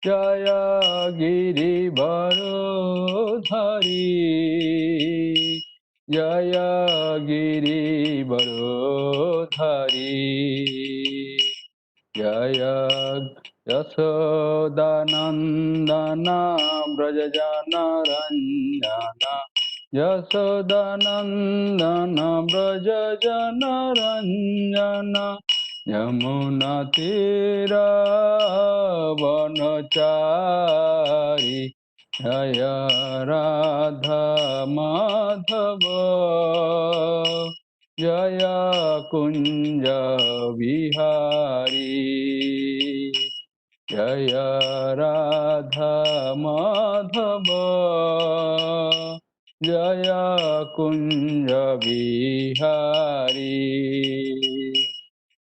जय गिरिवरधारी जय गिरिवरधारी जय यशोदानन्दन व्रजजनरञ्जन यशोदानन्दन व्रजजनरञ्जन यमुनातीरावनचारि जय राधा माधव जय कुञ्ज विहारी जय राधा माधव जय कुञ्ज विहारी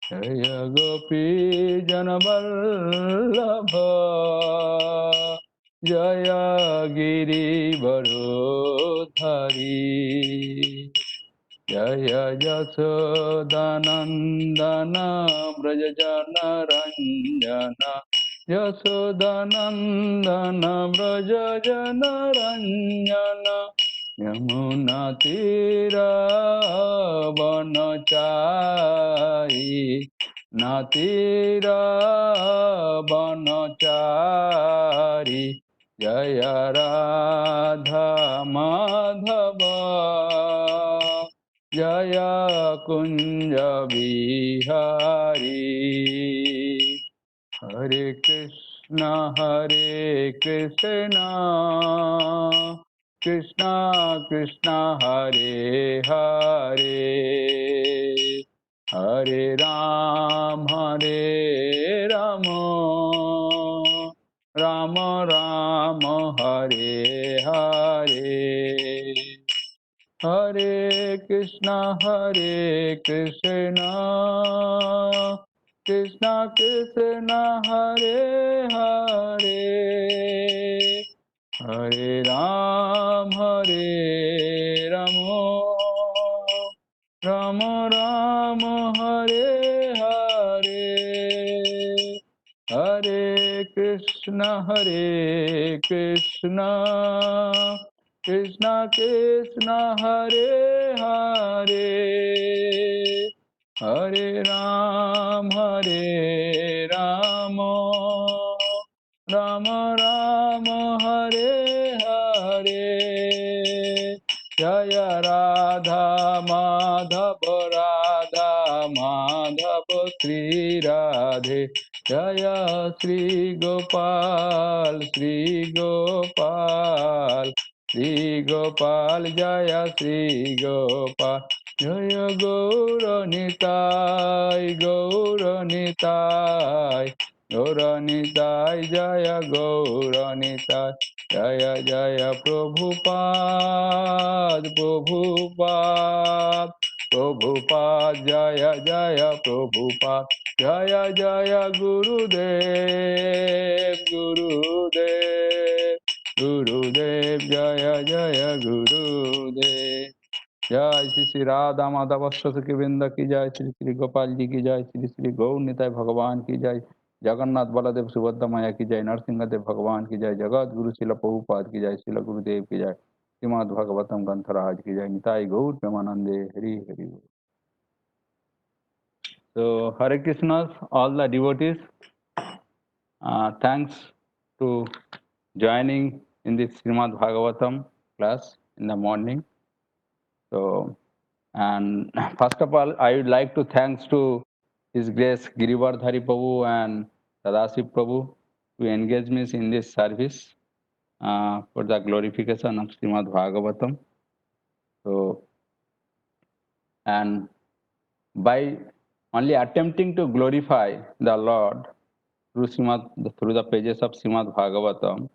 जय गोपी जनवल्लभ जय गिरिवरधारी जय यशोदानन्दन व्रजजनरञ्जन यशोदानन्दन व्रजजनरञ्जन यमुनातीरावनचारि नातीरावनचारि जय राधा माधव जय कुञ्ज विहारी हरे कृष्ण कृष्ण कृष्ण हरे हरे हरे राम राम राम हरे हरे हरे कृष्ण कृष्ण कृष्ण हरे हरे हरे राम राम राम हरे हरे हरे कृष्ण कृष्ण कृष्ण हरे हरे हरे राम राम राम हरे हरे जय राधा माधव श्री राधे जय श्री गोपाल श्री गोपाल जय श्री गोपाल जय गौरनिताय गौरनिताय जय गौरनिताय जय जय प्रभुपाद जय जय प्रभुपाद जय जय गुरुदेव जय जय गुरुदेव जय श्री श्री राधा माधव की वृंद की जय श्री श्री गोपाल जी की जय श्री श्री गौर निताय भगवान की जय जगन्नाथ बलदेव सुभद्रा मैया की जय नरसिंहदेव भगवान की जय जगत गुरु शिल प्रभुपाद की जय शिल गुरुदेव की जय श्रीमद् भागवतम ग्रंथराज की जय निताय गौर प्रेमानंदे Hari Hari. So Hare Krishna, all the devotees, thanks to joining in this Srimad Bhagavatam class in the morning. So, and first of all, I would like to thanks to His Grace Girivardhari Prabhu and Sadasiv Prabhu to engage me in this service for the glorification of Srimad Bhagavatam. So, and by only attempting to glorify the Lord through the pages of Srimad Bhagavatam,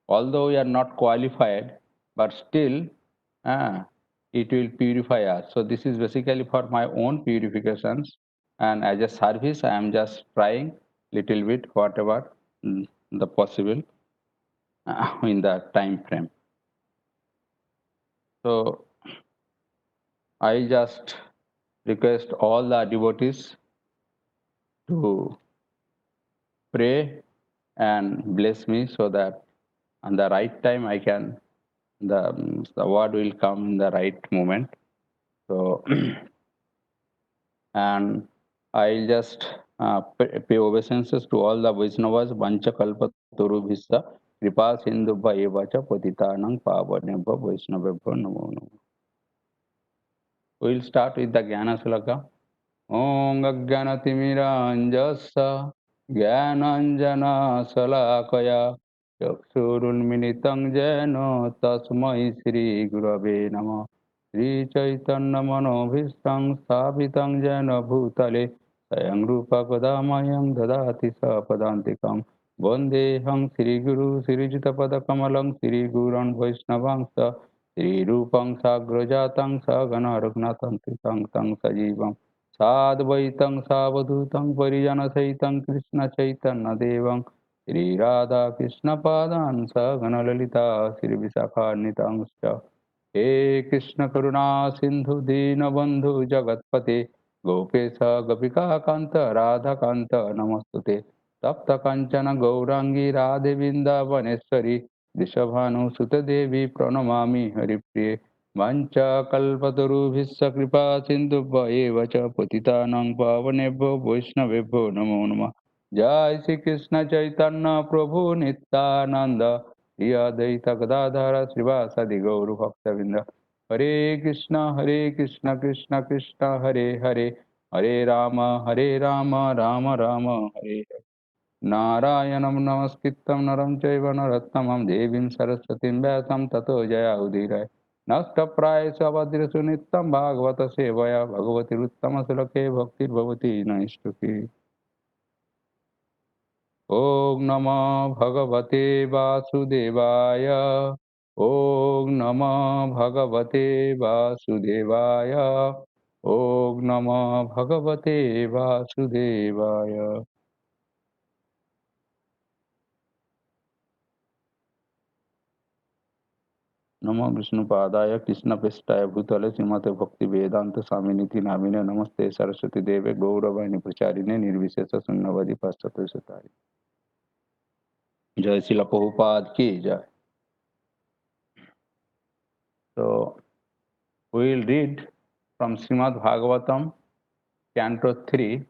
although we are not qualified, but still it will purify us. So this is basically for my own purifications, and as a service, I am just trying little bit whatever the possible in the time frame. So I just request all the devotees to pray and bless me so that on the right time I can, the word will come in the right moment. So, and I'll just pay obeisances to all the Vaishnavas, Vancha Kalpa Turubhissa, Kripa Sindhu Bhaivacha, Patitanang Pavanebha Vaishnavebha Namo Namo. We'll start with the Jnana Sulaka. Om Gagganatimirāñjasa Jnananjana Salakaya Chakshurunmilitam Jena Tasmai Shri Gurave Namah Shri Chaitanya Manobhishtam Sthapitam Jena Bhutale Swayam Rupa Kadamayam Dadati Sapadantikam Vandeham Shri Guru Shri Jitapada Kamalam Shri Guran Vaishnavamsa Shri Rupam Sagrajatang Sagana Raghunatam Tang Tang Sajivam साद्वैतं सावधूतं परिजनसहितं कृष्णचैतन्यदेवं श्रीराधाकृष्णपादान् सगणललिता श्रीविशाखान्वितांश्च हे कृष्णकरुणा सिन्धु दीनबन्धु जगत्पते गोपेश गोपिकान्त राधाकान्त नमस्तुते तप्तकाञ्चन गौराङ्गी राधे वृन्दावनेश्वरी वृषभानुसुतदेवी प्रणमामि हरिप्रिये वाञ्छाकल्पतरुभिश्च कृपा सिन्धुभ्येव च पतितानां पावनेभ्यो वैष्णवेभ्यो नमो नमः। जय श्री कृष्ण चैतन्य प्रभु नित्यानंद श्री अद्वैत गदाधर श्रीवासदि गौर भक्तवृंद। हरे कृष्ण कृष्ण कृष्ण हरे हरे, हरे राम राम राम हरे हरे। नारायणं नमस्कृत्यं नरं चैव नरोत्तमं देवीं सरस्वतीं व्यासं ततो जयाउदीरये। नष्टप्रायेषु अभद्रेषु नित्यं भागवत सेवया भगवतीरुत्तमश्लोके भक्तिर्भवति नैष्ठुकी। ॐ नमो भगवते वासुदेवाय। ॐ नमो भगवते वासुदेवाय। ॐ नमो भगवते वासुदेवाय। नमो विष्णुपादाय कृष्णप्रेष्ठाय भूतले श्रीमते भक्ति वेदांत स्वामिनिति नामिने नमस्ते सरस्वती देवे गौरवाणी प्रचारिणे निर्विशेष शून्यवादी पाश्चात्य सुतारी। जय श्रील प्रभुपाद की जय। So we will read from Srimad Bhagavatam, Canto 3,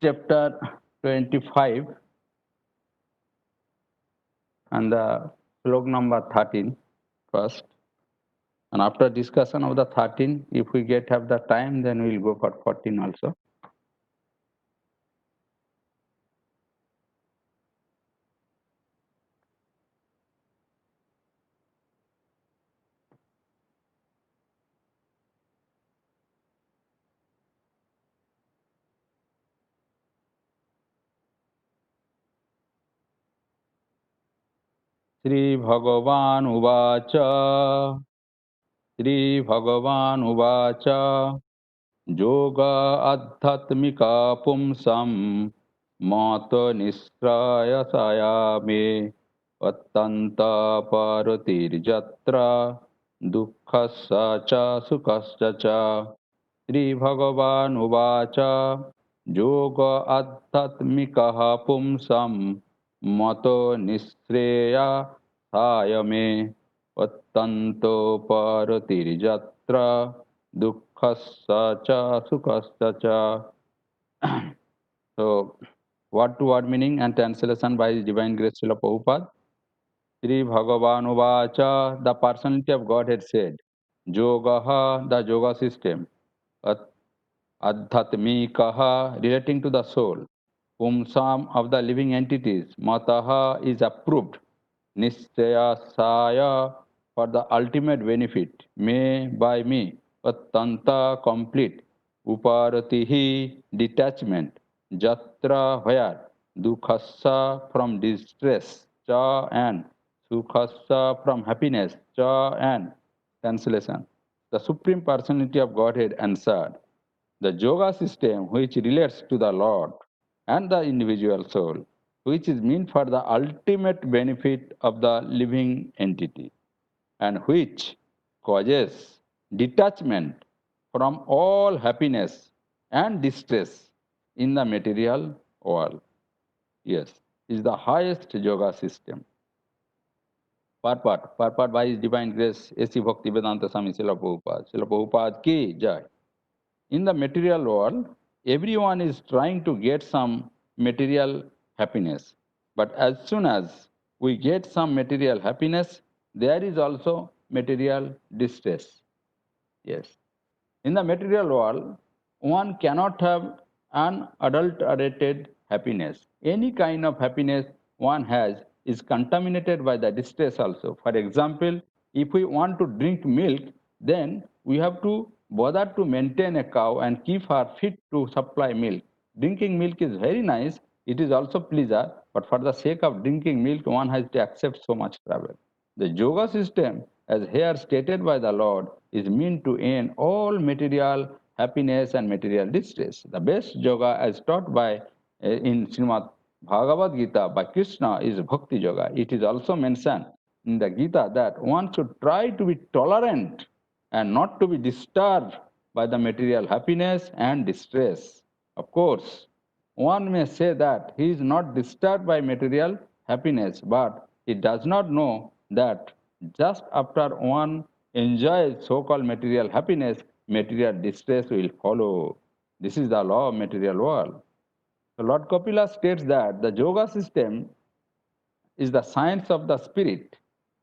Chapter 25, and the slok number 13 first. And after discussion of the 13, if we have the time, then we will go for 14 also. Shri Bhagavan Uvacha Shri Bhagavan Uvacha Yoga Adhatmika Pumsam Mata Nisraya Sayame Vattanta Paratir Jatra Dukkhasa Cha Sukhascha Cha Shri Bhagavan Uvacha Yoga Adhatmika Pumsam Mata Nisraya Sayame Vattanto Paratirjatra Dukkhassa cha Sukhassa cha. So, word to word meaning and translation by Divine Grace Srila Prabhupada. Sri Bhagavan Uvacha, the personality of Godhead said, Yogaha, the yoga system, Adhatmikaha, relating to the soul, Pumsam of the living entities, Mataha is approved, Nischayasaya for the ultimate benefit, me by me, Attanta complete, Uparatihi detachment, Jatra where, Dukhassa from distress, Cha and Sukhassa from happiness, Cha and translation. The Supreme Personality of Godhead answered, the yoga system which relates to the Lord and the individual soul, which is meant for the ultimate benefit of the living entity, and which causes detachment from all happiness and distress in the material world. Yes, is the highest yoga system. Purport by His Divine Grace, A.C. Bhaktivedanta Swami Srila Prabhupada. Srila Prabhupada ki jai. In the material world, everyone is trying to get some material happiness. But as soon as we get some material happiness, there is also material distress. Yes. In the material world, one cannot have unadulterated happiness. Any kind of happiness one has is contaminated by the distress also. For example, if we want to drink milk, then we have to bother to maintain a cow and keep her fit to supply milk. Drinking milk is very nice, it is also pleasure, but for the sake of drinking milk, one has to accept so much trouble. The yoga system, as here stated by the Lord, is meant to end all material happiness and material distress. The best yoga, as taught by in Srimad Bhagavad Gita by Krishna, is Bhakti Yoga. It is also mentioned in the Gita that one should try to be tolerant and not to be disturbed by the material happiness and distress. Of course, one may say that he is not disturbed by material happiness, but he does not know that just after one enjoys so-called material happiness, material distress will follow. This is the law of material world. So Lord Kapila states that the yoga system is the science of the spirit.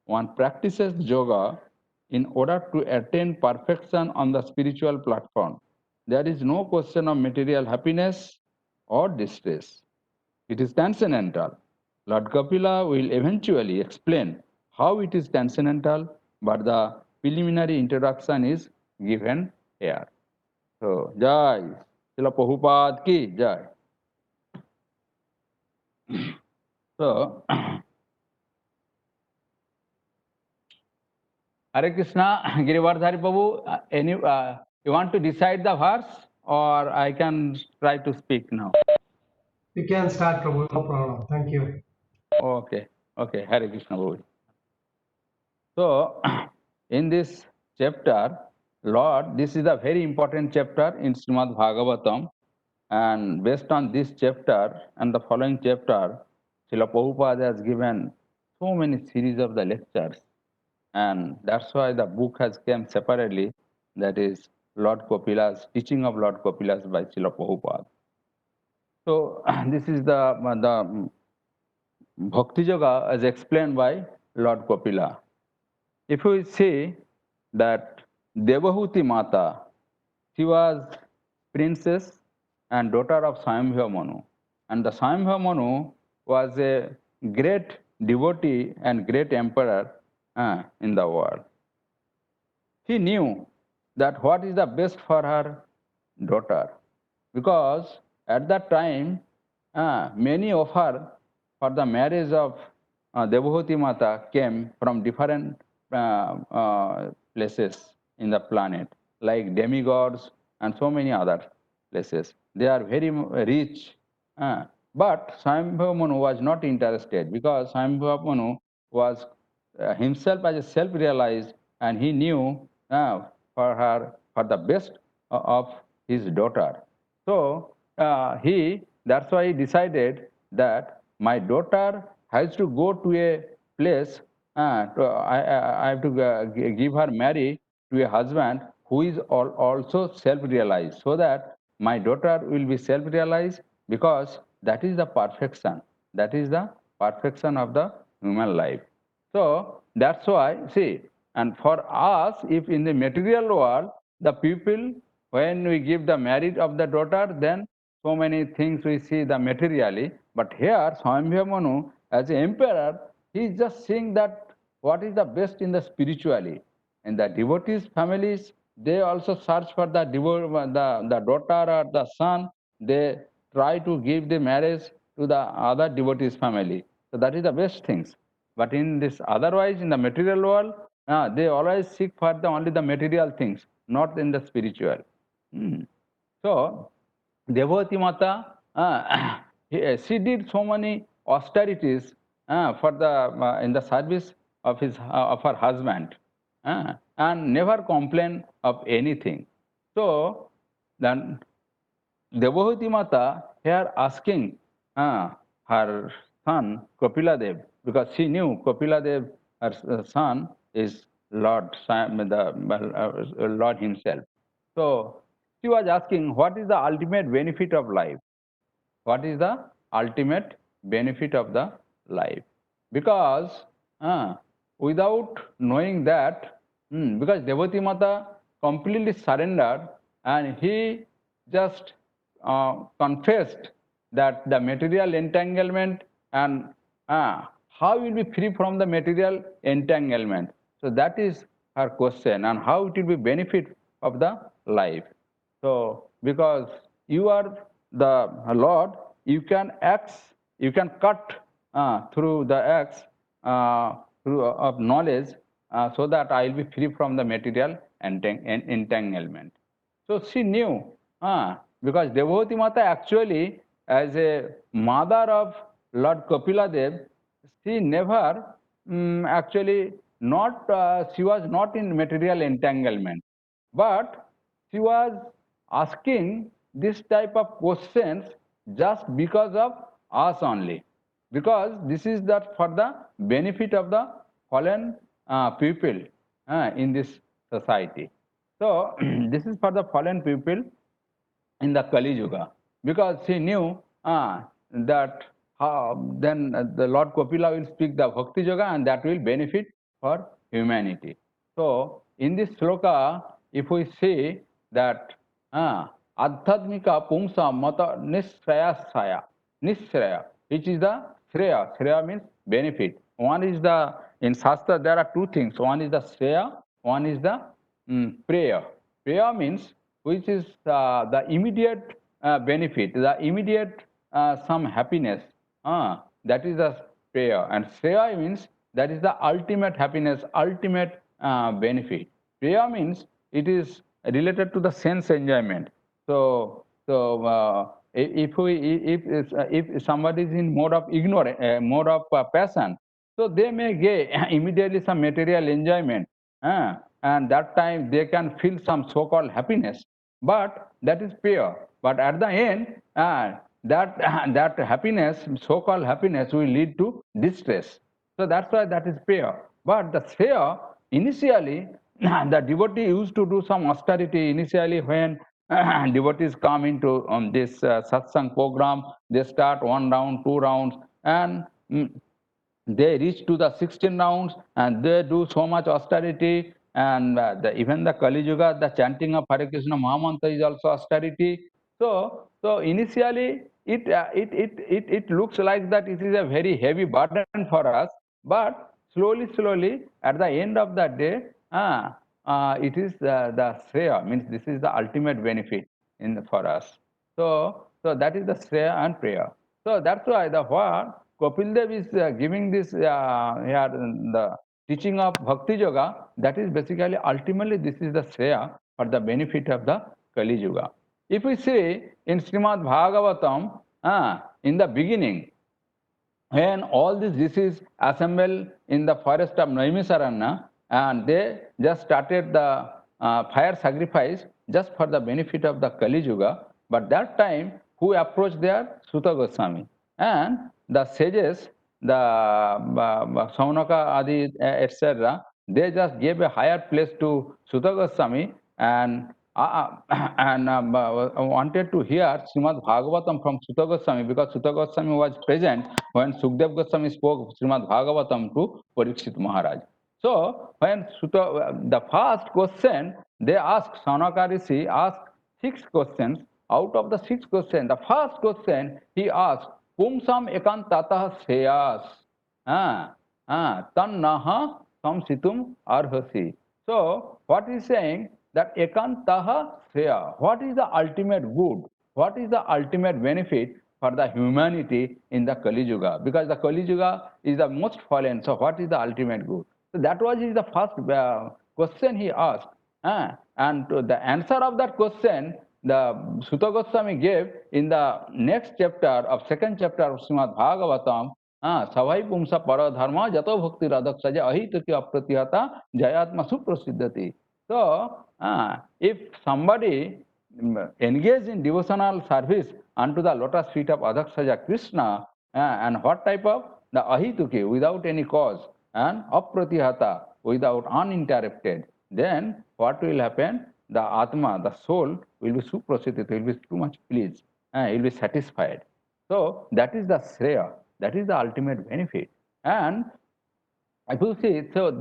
One practices yoga in order to attain perfection on the spiritual platform. There is no question of material happiness or distress. It is transcendental. Lord Kapila will eventually explain how it is transcendental, but the preliminary introduction is given here. So, Jai, Srila Prabhupada ki Jai. So, Hare Krishna, Girivardhari Prabhu, you want to decide the verse or I can try to speak now? You can start, Prabhu. No problem. Thank you. Okay, okay, Hare Krishna Prabhu. So, in this chapter, Lord, this is a very important chapter in Srimad Bhagavatam. And based on this chapter and the following chapter, Srila Prabhupada has given so many series of the lectures. And that's why the book has come separately, that is Lord Kapila's, Teaching of Lord Kapilas by Srila Prabhupada. So this is the Bhakti Yoga as explained by Lord Kapila. If we see that Devahuti Mata, she was princess and daughter of Swayambhuva Manu. And the Swayambhuva Manu was a great devotee and great emperor in the world. He knew that what is the best for her daughter, because at that time many of her for the marriage of Devahuti Mata came from different places in the planet, like demigods and so many other places. They are very rich. But Swayambhuva Manu was not interested, because Swayambhuva Manu was himself as a self-realized, and he knew for her, for the best of his daughter. So that's why he decided that my daughter has to go to a place, I have to give her marry to a husband who is also self-realized, so that my daughter will be self-realized, because that is the perfection. That is the perfection of the human life. So that's why, see, and for us, if in the material world, the people, when we give the marriage of the daughter, then so many things we see the materially. But here, Swayambhuva Manu, as an emperor, he is just seeing that what is the best in the spiritually. In the devotees' families, they also search for the daughter or the son. They try to give the marriage to the other devotees' family. So that is the best things. But in this otherwise, in the material world, they always seek for only the material things, not in the spiritual. So, Devati Mata, she did so many austerities for the in the service of her husband, and never complained of anything. So then Devahati Mata here asking her son Kapila because she knew Kapila her son, is Lord, Lord himself. So she was asking, what is the ultimate benefit of life? What is the ultimate benefit of the life? Because uh, without knowing that, because Devati Mata completely surrendered and he just confessed that the material entanglement and how will be free from the material entanglement. So that is her question, and how it will be benefit of the life. So, because you are the Lord, you can you can cut through the axe through of knowledge, so that I will be free from the material entanglement. So she knew, because Devoti Mata actually, as a mother of Lord Kapila Dev, she never actually not, she was not in material entanglement, but she was asking this type of questions just because of us only, because this is that for the benefit of the fallen people in this society. So this is for the fallen people in the Kali Yuga, because he knew that then the Lord Kapila will speak the Bhakti Yoga and that will benefit for humanity. So in this sloka, if we see that Adhyatmika Pumsa Mata Nishraya, which is the Shreya. Shreya means benefit. One is the, in Shastra there are two things. One is the Shreya, one is the prayer. Prayer means which is the immediate benefit, the immediate some happiness. That is the prayer. And Shreya means that is the ultimate happiness, ultimate benefit. Prayer means it is related to the sense enjoyment. So if somebody is in mode of ignorance, mode of passion, so they may get immediately some material enjoyment, and that time they can feel some so-called happiness. But that is pure. But at the end, that that happiness, so-called happiness, will lead to distress. So that's why that is prayer. But the prayer, initially, the devotee used to do some austerity initially when devotees come into this satsang program. They start one round, two rounds, and they reach to the 16 rounds and they do so much austerity. And even the Kali Yuga, the chanting of Hare Krishna Mahamantra is also austerity. So initially, it looks like that it is a very heavy burden for us, but slowly, at the end of the day, it is the Shreya, means this is the ultimate benefit for us. So that is the Shreya and prayer. So that's why the what Kapil Dev is giving this here the teaching of Bhakti Yoga. That is basically ultimately this is the Shreya for the benefit of the Kali Yuga. If we see in Srimad Bhagavatam, in the beginning, when all these rishis assembled in the forest of Naimisaranya, and they just started the fire sacrifice just for the benefit of the Kali Yuga. But that time, who approached there? Suta Goswami. And the sages, the Saunaka Adi, etc., they just gave a higher place to Suta Goswami, and wanted to hear Srimad Bhagavatam from Suta Goswami, because Suta Goswami was present when Sukdev Goswami spoke Srimad Bhagavatam to Parikshit Maharaj. So when the first question they asked, Saunaka Rishi asked 6 questions. Out of the 6 questions, the first question he asked, Pumsam ekantatah seyas, tannaha samsitum arhasi. So what is saying that ekantaha shreya, what is the ultimate good? What is the ultimate benefit for the humanity in the Kali Yuga? Because the Kali Yuga is the most fallen. So what is the ultimate good? So that was the first question he asked. And to the answer of that question, the Suta Goswami gave in the next chapter of second chapter of Srimad Bhagavatam. Savai pumsa paradharma jato bhakti radhakshaja ahitati apratihata jayatma suprasiddhati. So, if somebody engaged in devotional service unto the lotus feet of Adhakshaja Krishna, And what type of? The ahituki, without any cause, and apratihata, without uninterrupted. Then what will happen? The atma, the soul, will be suprasiddhita, will be too much pleased, will be satisfied. So that is the shreya, that is the ultimate benefit. And if you see, so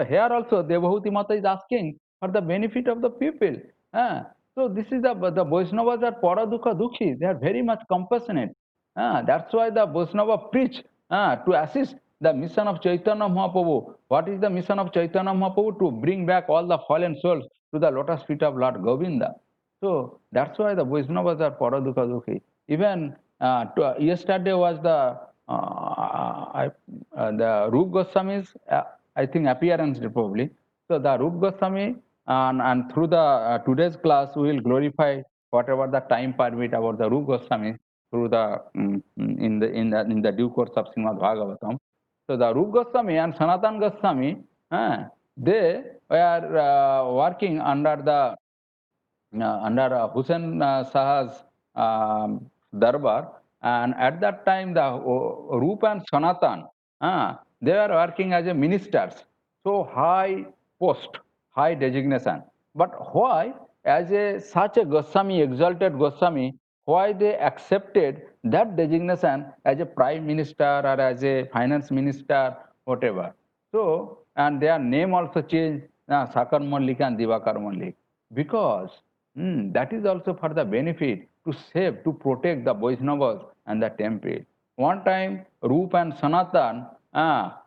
here also Devahuti Mata is asking for the benefit of the people. So this is the Vaishnavas are paradukha dukhi. They are very much compassionate. That's why the Vaishnava preach to assist the mission of Chaitanya Mahaprabhu. What is the mission of Chaitanya Mahaprabhu? To bring back all the fallen souls to the lotus feet of Lord Govinda. So that's why the Vaishnavas are paradukha dukhi. Even yesterday was the Rup Goswami's, I think, appearance probably. So the Rup Goswami, and through the today's class, we will glorify whatever the time permit about the Rup Goswami through the in the due course of Srimad Bhagavatam. So the Rup Goswami and Sanatan Goswami, they were working under Hussain Shah's darbar, and at that time the Rup and Sanatan, they were working as a ministers, so high post, high designation. But why, as such a Goswami, exalted Goswami, why they accepted that designation as a prime minister or as a finance minister, whatever? So, and their name also changed, Sakar Mallik and Divakar Mallik, because that is also for the benefit to save, to protect the Vaishnavas and the temple. One time, Rup and Sanatan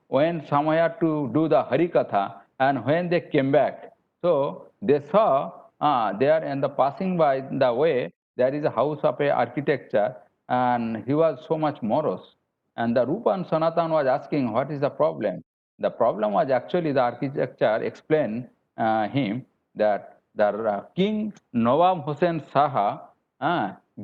went somewhere to do the Harikatha, and when they came back, so they saw there in the passing by the way, there is a house of a architecture, and he was so much morose. And the Rupa and Sanatan was asking, what is the problem? The problem was actually the architecture explained him that the King Nawab Hussain Shah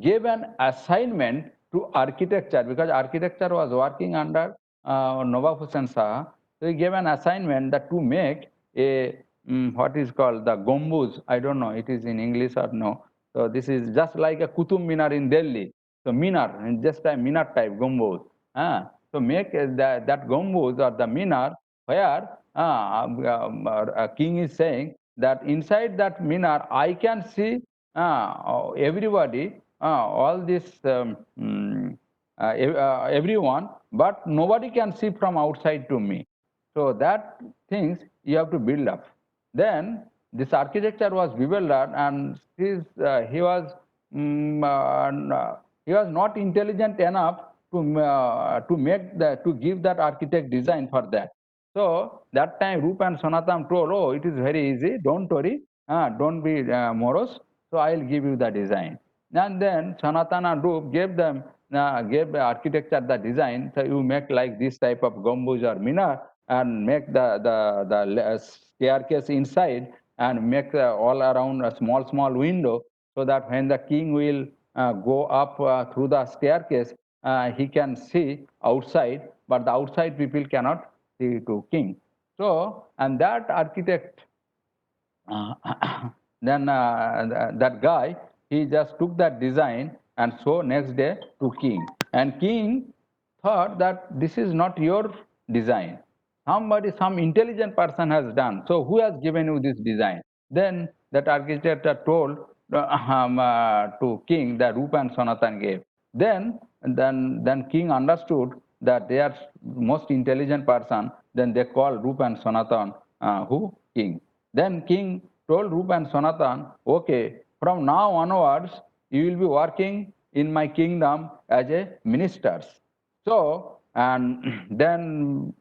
gave an assignment to architecture, because architecture was working under Nawab Hussain Shah. So he gave an assignment that to make a what is called the gombuz. I don't know it is in English or no. So this is just like a Qutub Minar in Delhi. So Minar, just a Minar type gombuz. So make that gombuz or the Minar where a king is saying that inside that minar I can see everybody, all this everyone, but nobody can see from outside to me. So that things you have to build up. Then this architecture was bewildered, and he was not intelligent enough to give that architect design for that. So that time Rup and Sanatan told, oh, it is very easy, don't worry, don't be morose, so I will give you the design. And then Sanatan and Rup gave the architecture the design, so you make like this type of gambuz or minar, and make the staircase inside, and make all around a small window, so that when the king will go up through the staircase, he can see outside, but the outside people cannot see to king. So, and that architect, uh, then that guy, he just took that design and so next day to king. And king thought that this is not your design. Somebody, some intelligent person has done. So who has given you this design? Then that architect told to king that Rupa and Sanatan gave. Then king understood that they are most intelligent person. Then they called Rupa and Sanatan who king. Then king told Rupa and Sanatan, okay, from now onwards you will be working in my kingdom as a ministers. So, and then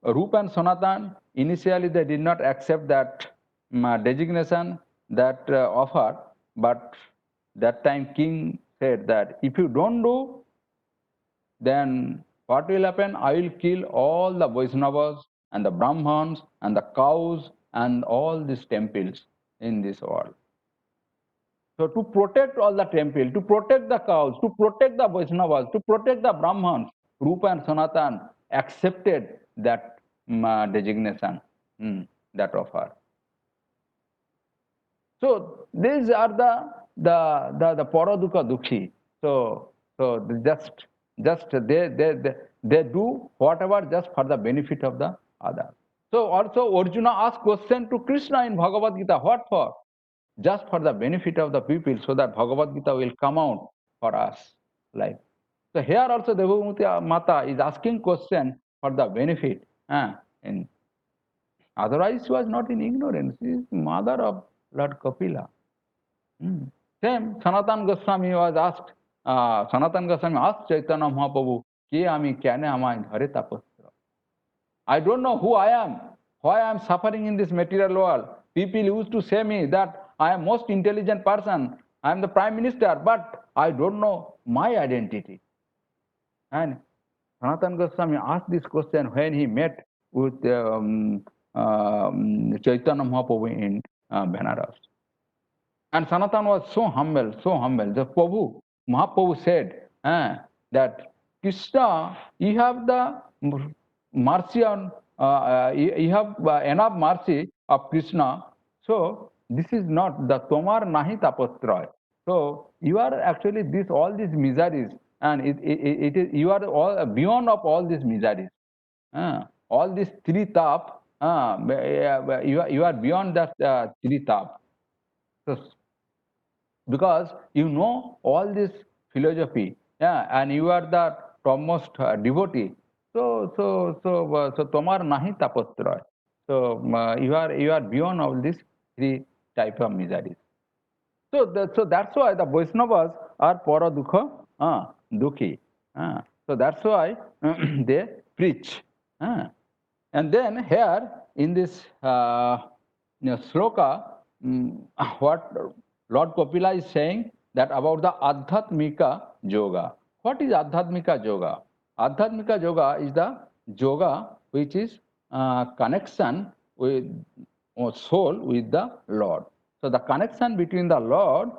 Rupa and Sanatan, initially they did not accept that designation, that offer, but that time king said that if you don't do, then what will happen? I will kill all the Vaishnavas and the Brahmans and the cows and all these temples in this world. So to protect all the temple, to protect the cows, to protect the Vaishnavas, to protect the Brahmans, Rupa and Sanatan accepted that designation, that offer. So these are the Paradukha Dukhi. So just Just they do whatever just for the benefit of the other. So also Arjuna asked question to Krishna in Bhagavad Gita. What for? Just for the benefit of the people, so that Bhagavad Gita will come out for us. Like so, here also Devamati Mata is asking question for the benefit. And otherwise, she was not in ignorance. She is mother of Lord Kapila. Hmm. Same, Sanatan Goswami was asked, Sanatan Goswami asked Chaitanya Mahaprabhu, Ke ami kyane amai dhare tapasya? I don't know who I am, why I am suffering in this material world. People used to say me that I am most intelligent person, I am the prime minister, but I don't know my identity. And Sanatan Goswami asked this question when he met with Chaitanya Mahaprabhu in Benares. And Sanatan was so humble, so humble. The Prabhu, Mahaprabhu said that Krishna, you have the mercy on, you have enough mercy of Krishna. So this is not the Tomar Nahi Tapastroy. So you are actually this all these miseries, and it is you are all beyond of all these miseries. All these three tap, you are beyond that three tap. So because you know all this philosophy, and you are the topmost devotee. So tomar nahi tapastroy. So you are beyond all these three type of miseries. So that's why the Vaishnavas are para dukha, dukhi. So that's why they preach. And then here in this sloka, what Lord Kapila is saying that about the Adhyatmika Yoga. What is Adhyatmika Yoga? Adhyatmika Yoga is the yoga which is connection with soul with the Lord. So the connection between the Lord,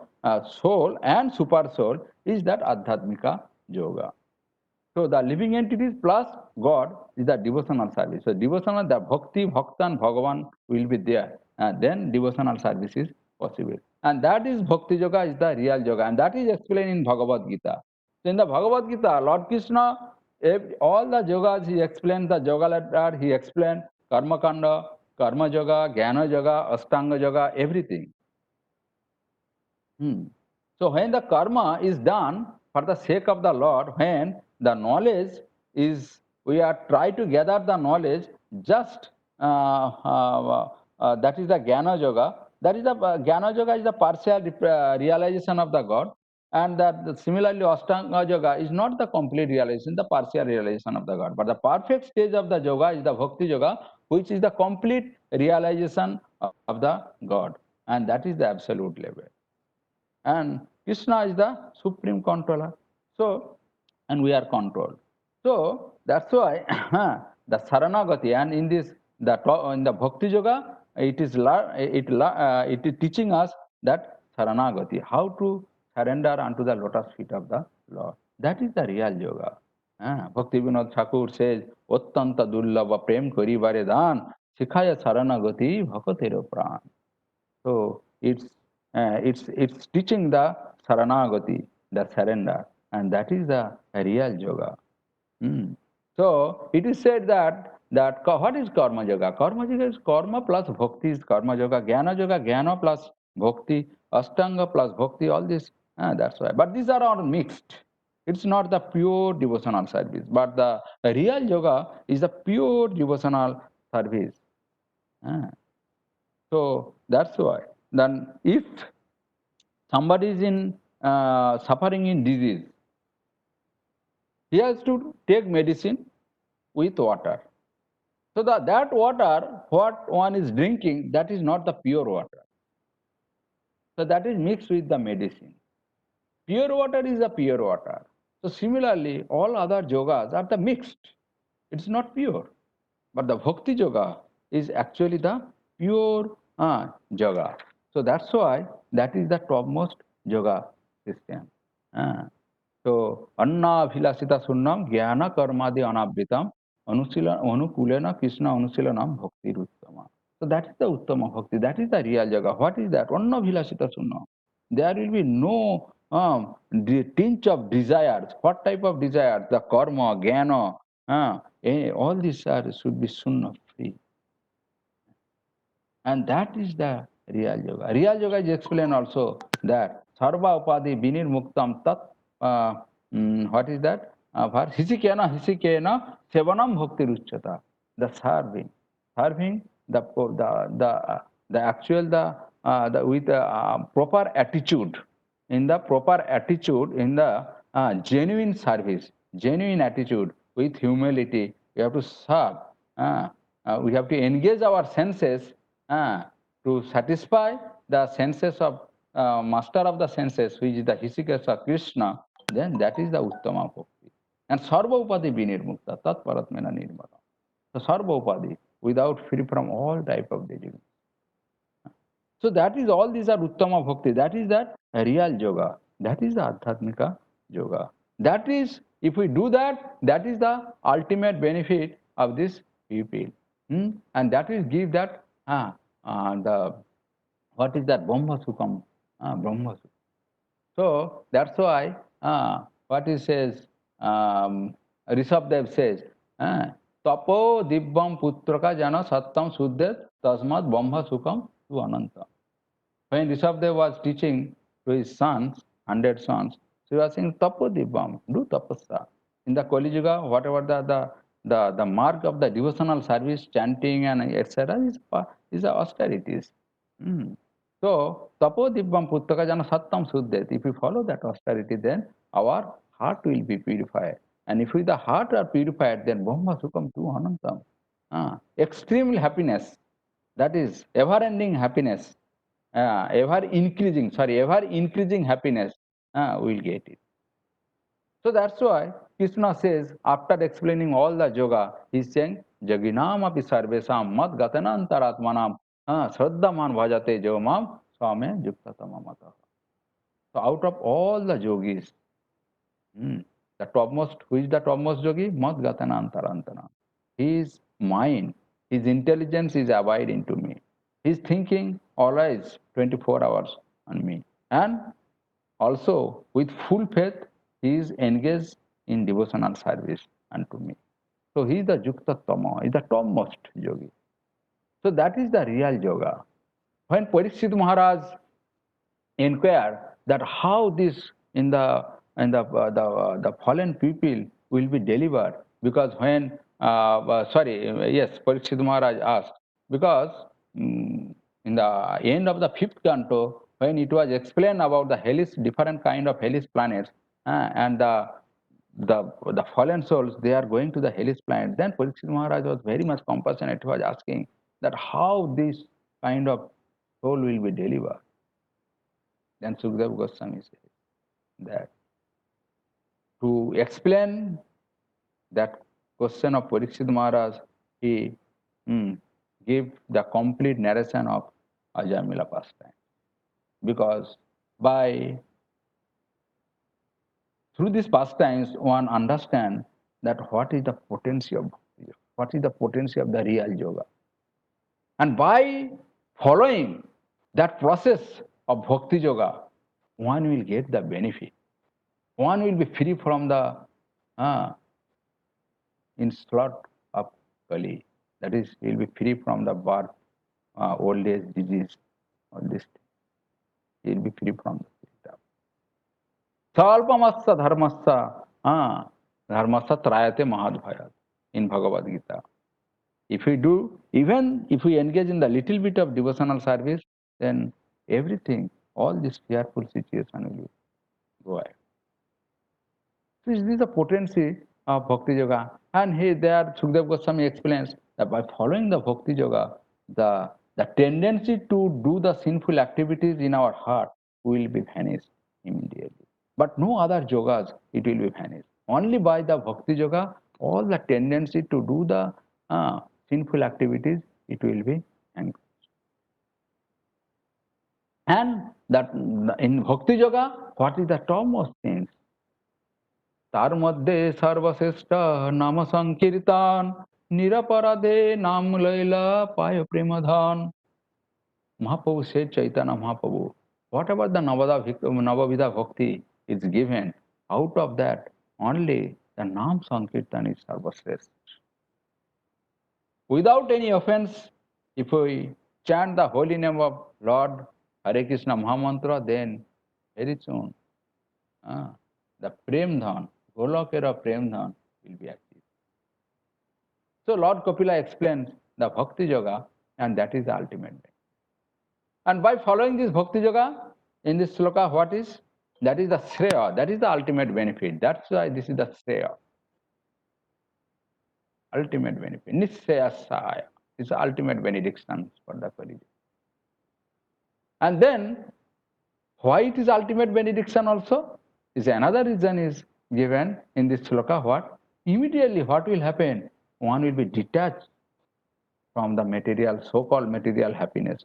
soul and super soul is that Adhyatmika Yoga. So the living entities plus God is the devotional service. So devotional, the bhakti, bhaktan, bhagavan will be there. And then devotional service is possible. And that is bhakti yoga is the real yoga. And that is explained in Bhagavad Gita. So in the Bhagavad Gita, Lord Krishna, all the yogas, he explained the yoga ladder, he explained karma kanda, karma yoga, jnana yoga, ashtanga yoga, everything. So when the karma is done for the sake of the Lord, when the knowledge is, we are trying to gather the knowledge, just that is the Jnana Yoga. That is the Jnana Yoga is the partial realization of the God, and that similarly Ashtanga Yoga is not the complete realization, the partial realization of the God. But the perfect stage of the yoga is the Bhakti Yoga, which is the complete realization of the God, and that is the absolute level. And Krishna is the supreme controller. So, and we are controlled. So that's why the Saranagati, and in this in the Bhakti Yoga, it is teaching us that Saranagati, how to surrender unto the lotus feet of the Lord. That is the real yoga. Bhakti Vinod Thakur says, Ottanta dullava prem karibare dan, sikhaya saranagati bhakatero pran. So it's teaching the saranagati, the surrender, and that is the real yoga. So it is said that what is karma yoga? Karma yoga is karma plus bhakti is karma yoga. Jnana yoga, jnana plus bhakti, ashtanga plus bhakti. All this. That's why. But these are all mixed. It's not the pure devotional service, but the real yoga is the pure devotional service. So that's why. Then if somebody is in suffering in disease, he has to take medicine with water. So that water, what one is drinking, that is not the pure water. So that is mixed with the medicine. Pure water is the pure water. So similarly, all other yogas are the mixed. It's not pure. But the Bhakti Yoga is actually the pure yoga. So that's why that is the topmost yoga system. So Anna Bhilasita Sunnam Jnana Karmadi Anabhitam Anukulena Krishna Anusilanam Bhakti Uttama. So that is the Uttama Bhakti. That is the real yoga. What is that? Anna Bhilasita Sunnam. There will be no tinge of desires. What type of desires? The karma, jnana, all these should be sunna free. And that is the real yoga. Real yoga is explained also that sarva upadi vinir muktam tat. What is that? For hisikena sevanam bhakti ruchata. The serving the actual the with proper attitude, in the proper attitude, in the genuine service, genuine attitude with humility. We have to serve. We have to engage our senses to satisfy the senses of master of the senses, which is the Hishikesha Krishna. Then that is the Uttama Bhakti. And Sarva Upadi Vinirmukta Tat Paratmena Nirmala. So Sarva Upadi, without free from all type of disease. So that is all these are Uttama Bhakti. That is that real yoga. That is the Adhyatmika yoga. That is, if we do that, that is the ultimate benefit of this people. And that is give that the what is that Brahma Sukham? Brahma Sukham. So that's why what he says, Rishabdev says, Tapo Dibbam Putraka Jana Sattam Suddhet Tasmat Brahma Sukham tu Ananta. When Rishabdev was teaching to his sons, 100 sons, so he was saying, Tapo Dibbam, do tapasya. In the Kali Yuga, whatever the mark of the devotional service, chanting and etc. is the austerities. So, Tapo Dibbam Puttaka Jana Sattam Suddhet. If we follow that austerity, then our heart will be purified. And if the heart are purified, then Brahma Sukham tu Anantam. Extreme happiness, that is ever-ending happiness, ever increasing happiness, we'll get it. So that's why Krishna says, after explaining all the yoga, he's saying, Jaginam api sarvesam mad gatanantaratmanam shraddhaman bhajate jomam swame yuktatama mata. So out of all the yogis, the topmost, who is the topmost yogi? Mad gatanantarantana. His mind, his intelligence is abiding to me. His thinking always 24 hours on me. And also with full faith, he is engaged in devotional service unto me. So he is the Yuktatama, he is the topmost yogi. So that is the real yoga. When Parikshit Maharaj inquired that how this in the fallen people will be delivered, because when Parikshit Maharaj asked, because in the end of the 5th canto, when it was explained about the hellish, different kind of hellish planets, and the fallen souls, they are going to the hellish planet, then Parikshit Maharaj was very much compassionate. He was asking that how this kind of soul will be delivered. Then Sukadeva Goswami said that to explain that question of Parikshit Maharaj, he gave the complete narration of Ajamila pastime. Because through these pastimes, one understands that what is the potency of bhakti, what is the potency of the real yoga. And by following that process of bhakti yoga, one will get the benefit. One will be free from the onslaught of Kali. That is, he will be free from the birth, old age, disease, all this. He will be free from the Salpamasya dharmasya, dharmasya trayate mahadbhayat in Bhagavad Gita. If we do, even if we engage in the little bit of devotional service, then everything, all this fearful situation will go away. So this is the potency of Bhakti Yoga. And there Sukadeva Goswami explains that by following the Bhakti Yoga, the tendency to do the sinful activities in our heart will be vanished immediately. But no other yogas, it will be vanished. Only by the Bhakti Yoga, all the tendency to do the sinful activities, it will be encouraged. And that in Bhakti Yoga, what is the topmost thing? तार मध्य सर्वश्रेष्ठ नाम संकीर्तन निरपराधे नाम लैला पाय प्रेमधन. Mahaprabhu said, Chaitanya Mahaprabhu, whatever the Navavidha Bhakti is given, out of that, only the Nam Sankirtan is Sarvashrestha. Without any offense, if we chant the holy name of Lord Hare Krishna Mahamantra, then very soon the Prem Dhan, Golokera Prem Dhan will be achieved. So Lord Kapila explains the Bhakti Yoga, and that is the ultimate way. And by following this Bhakti Yoga, in this sloka, what is? That is the Shreya, that is the ultimate benefit. That's why this is the Shreya. Ultimate benefit. Nishayasaya is the ultimate benediction for the Kali. And then, why it is ultimate benediction also? Is another reason is given in this sloka. What? Immediately what will happen? One will be detached from the material, so-called material happiness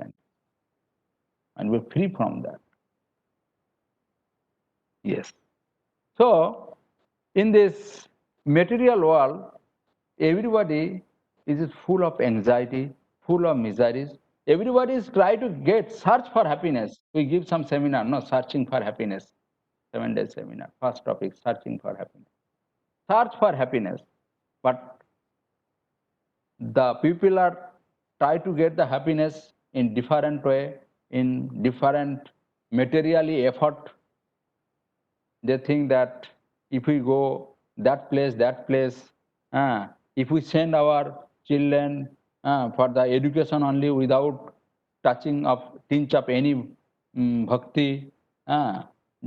and will free from that. Yes. So, in this material world, everybody is full of anxiety, full of miseries. Everybody is trying to search for happiness. We give some seminar, no, searching for happiness. 7-day seminar. First topic, searching for happiness. Search for happiness. But the people are try to get the happiness in different way, in different materially effort. They think that if we go that place, if we send our children for the education only without touching of tinge of any bhakti,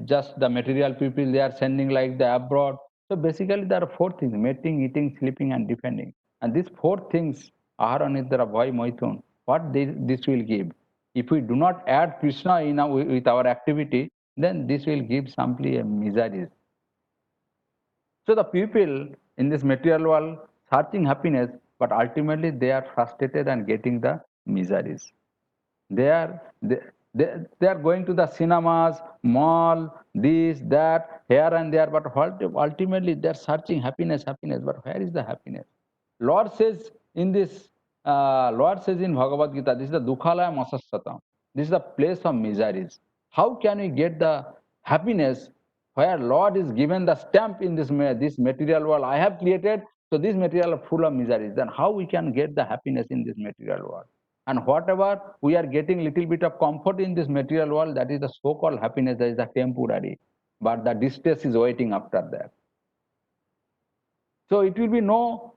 just the material people they are sending like the abroad. So basically there are four things: mating, eating, sleeping, and defending. And these four things are anidra bhai maithun. What this will give? If we do not add Krishna with our activity, then this will give simply a misery. So the people in this material world searching happiness, but ultimately they are frustrated and getting the miseries. They are they are going to the cinemas, mall, this, that, here and there, but ultimately they are searching happiness. But where is the happiness? Lord says in this, Lord says in Bhagavad Gita, this is the Dukhalaya Masassatam. This is the place of miseries. How can we get the happiness where Lord is given the stamp in this material world I have created, so this material is full of miseries. Then how we can get the happiness in this material world? And whatever we are getting little bit of comfort in this material world, that is the so-called happiness, that is the temporary. But the distress is waiting after that. So it will be no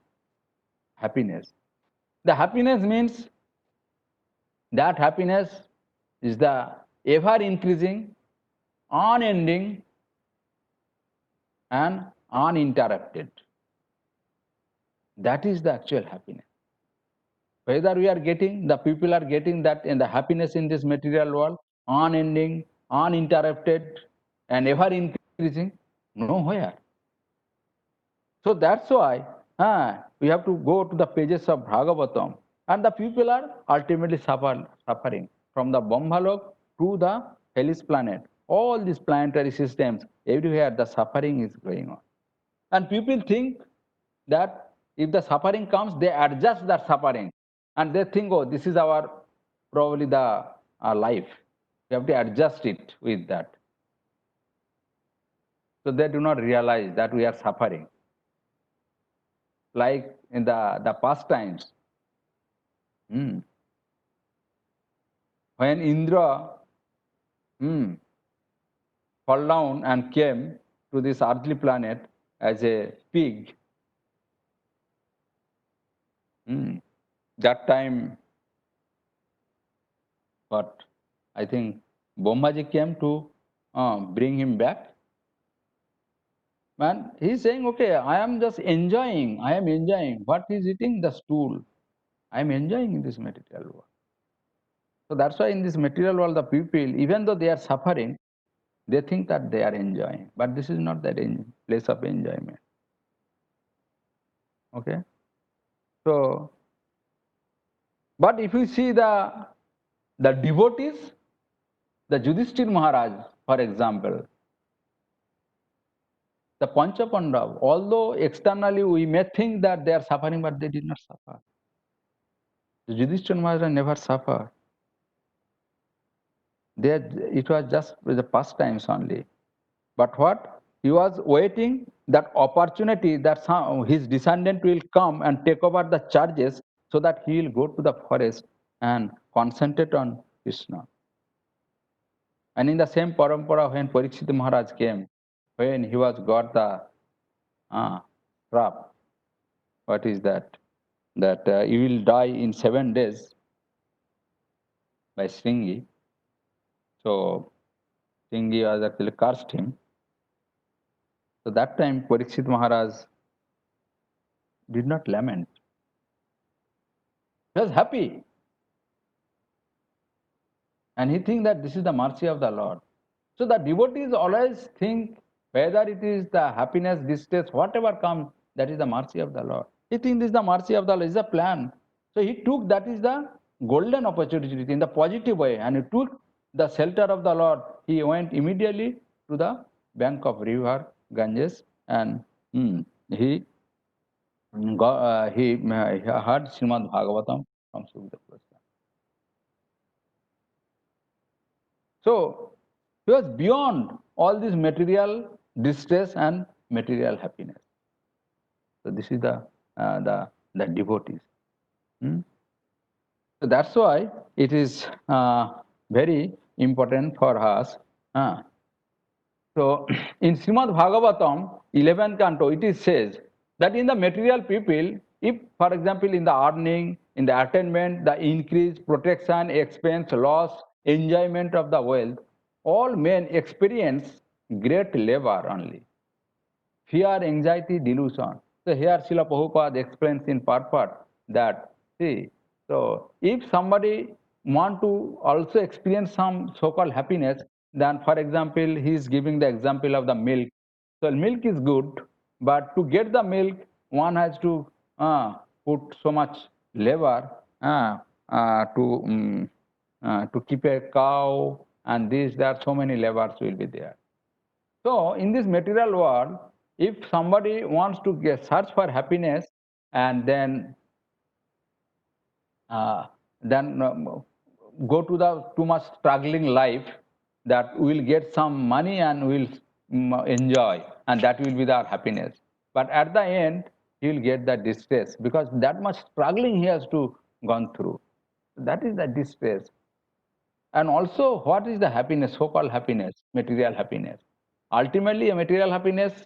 happiness. The happiness means that happiness is the ever increasing, unending, and uninterrupted. That is the actual happiness. Whether we are getting, the people are getting that in the happiness in this material world, unending, uninterrupted, and ever increasing, nowhere. So that's why we have to go to the pages of Bhagavatam, and the people are ultimately suffering from the Brahmalok to the hellish planet. All these planetary systems, everywhere the suffering is going on. And people think that if the suffering comes, they adjust that suffering. And they think, oh, this is our probably the life. We have to adjust it with that. So they do not realize that we are suffering. Like in the past times, when Indra fell down and came to this earthly planet as a pig, that time, but I think Brahmaji came to bring him back. Man, he's saying, okay, I am just enjoying. I am enjoying. What he's eating? The stool. I am enjoying in this material world. So that's why in this material world, the people, even though they are suffering, they think that they are enjoying. But this is not that place of enjoyment. Okay? So, but if you see the devotees, the Yudhishthir Maharaj, for example, the Panchapandav, although externally we may think that they are suffering, but they did not suffer. The Yudhishthir Maharaj never suffered. it was just the pastimes only. But what? He was waiting that opportunity that his descendant will come and take over the charges so that he will go to the forest and concentrate on Krishna. And in the same parampara, when Parikshit Maharaj came, when he was got the trap, what is that? That you will die in 7 days by Sringi. So Sringi was actually cursed him. So that time Parikshit Maharaj did not lament. He was happy. And he thinks that this is the mercy of the Lord. So the devotees always think whether it is the happiness, distress, whatever comes, that is the mercy of the Lord. He thinks this is the mercy of the Lord, is a plan. So he took that is the golden opportunity in the positive way, and he took the shelter of the Lord. He went immediately to the bank of river Ganges, and he heard Srimad Bhagavatam from Sukadeva Goswami. So he was beyond all this material distress and material happiness. So this is the devotees. So that's why it is very important for us. So in Srimad Bhagavatam, 11th canto, it is says that in the material people, if, for example, in the earning, in the attainment, the increase, protection, expense, loss, enjoyment of the wealth, all men experience great labor only. Fear, anxiety, delusion. So here Srila Prabhupada explains in purport that, see, so if somebody want to also experience some so-called happiness, then for example, he is giving the example of the milk. So milk is good, but to get the milk, one has to put so much labor to keep a cow, and there are so many labors will be there. So in this material world, if somebody wants to search for happiness and then go to the too much struggling life, that will get some money and will enjoy, and that will be their happiness. But at the end, he will get the distress because that much struggling he has to gone through. That is the distress. And also, what is the happiness, so-called happiness, material happiness? Ultimately, a material happiness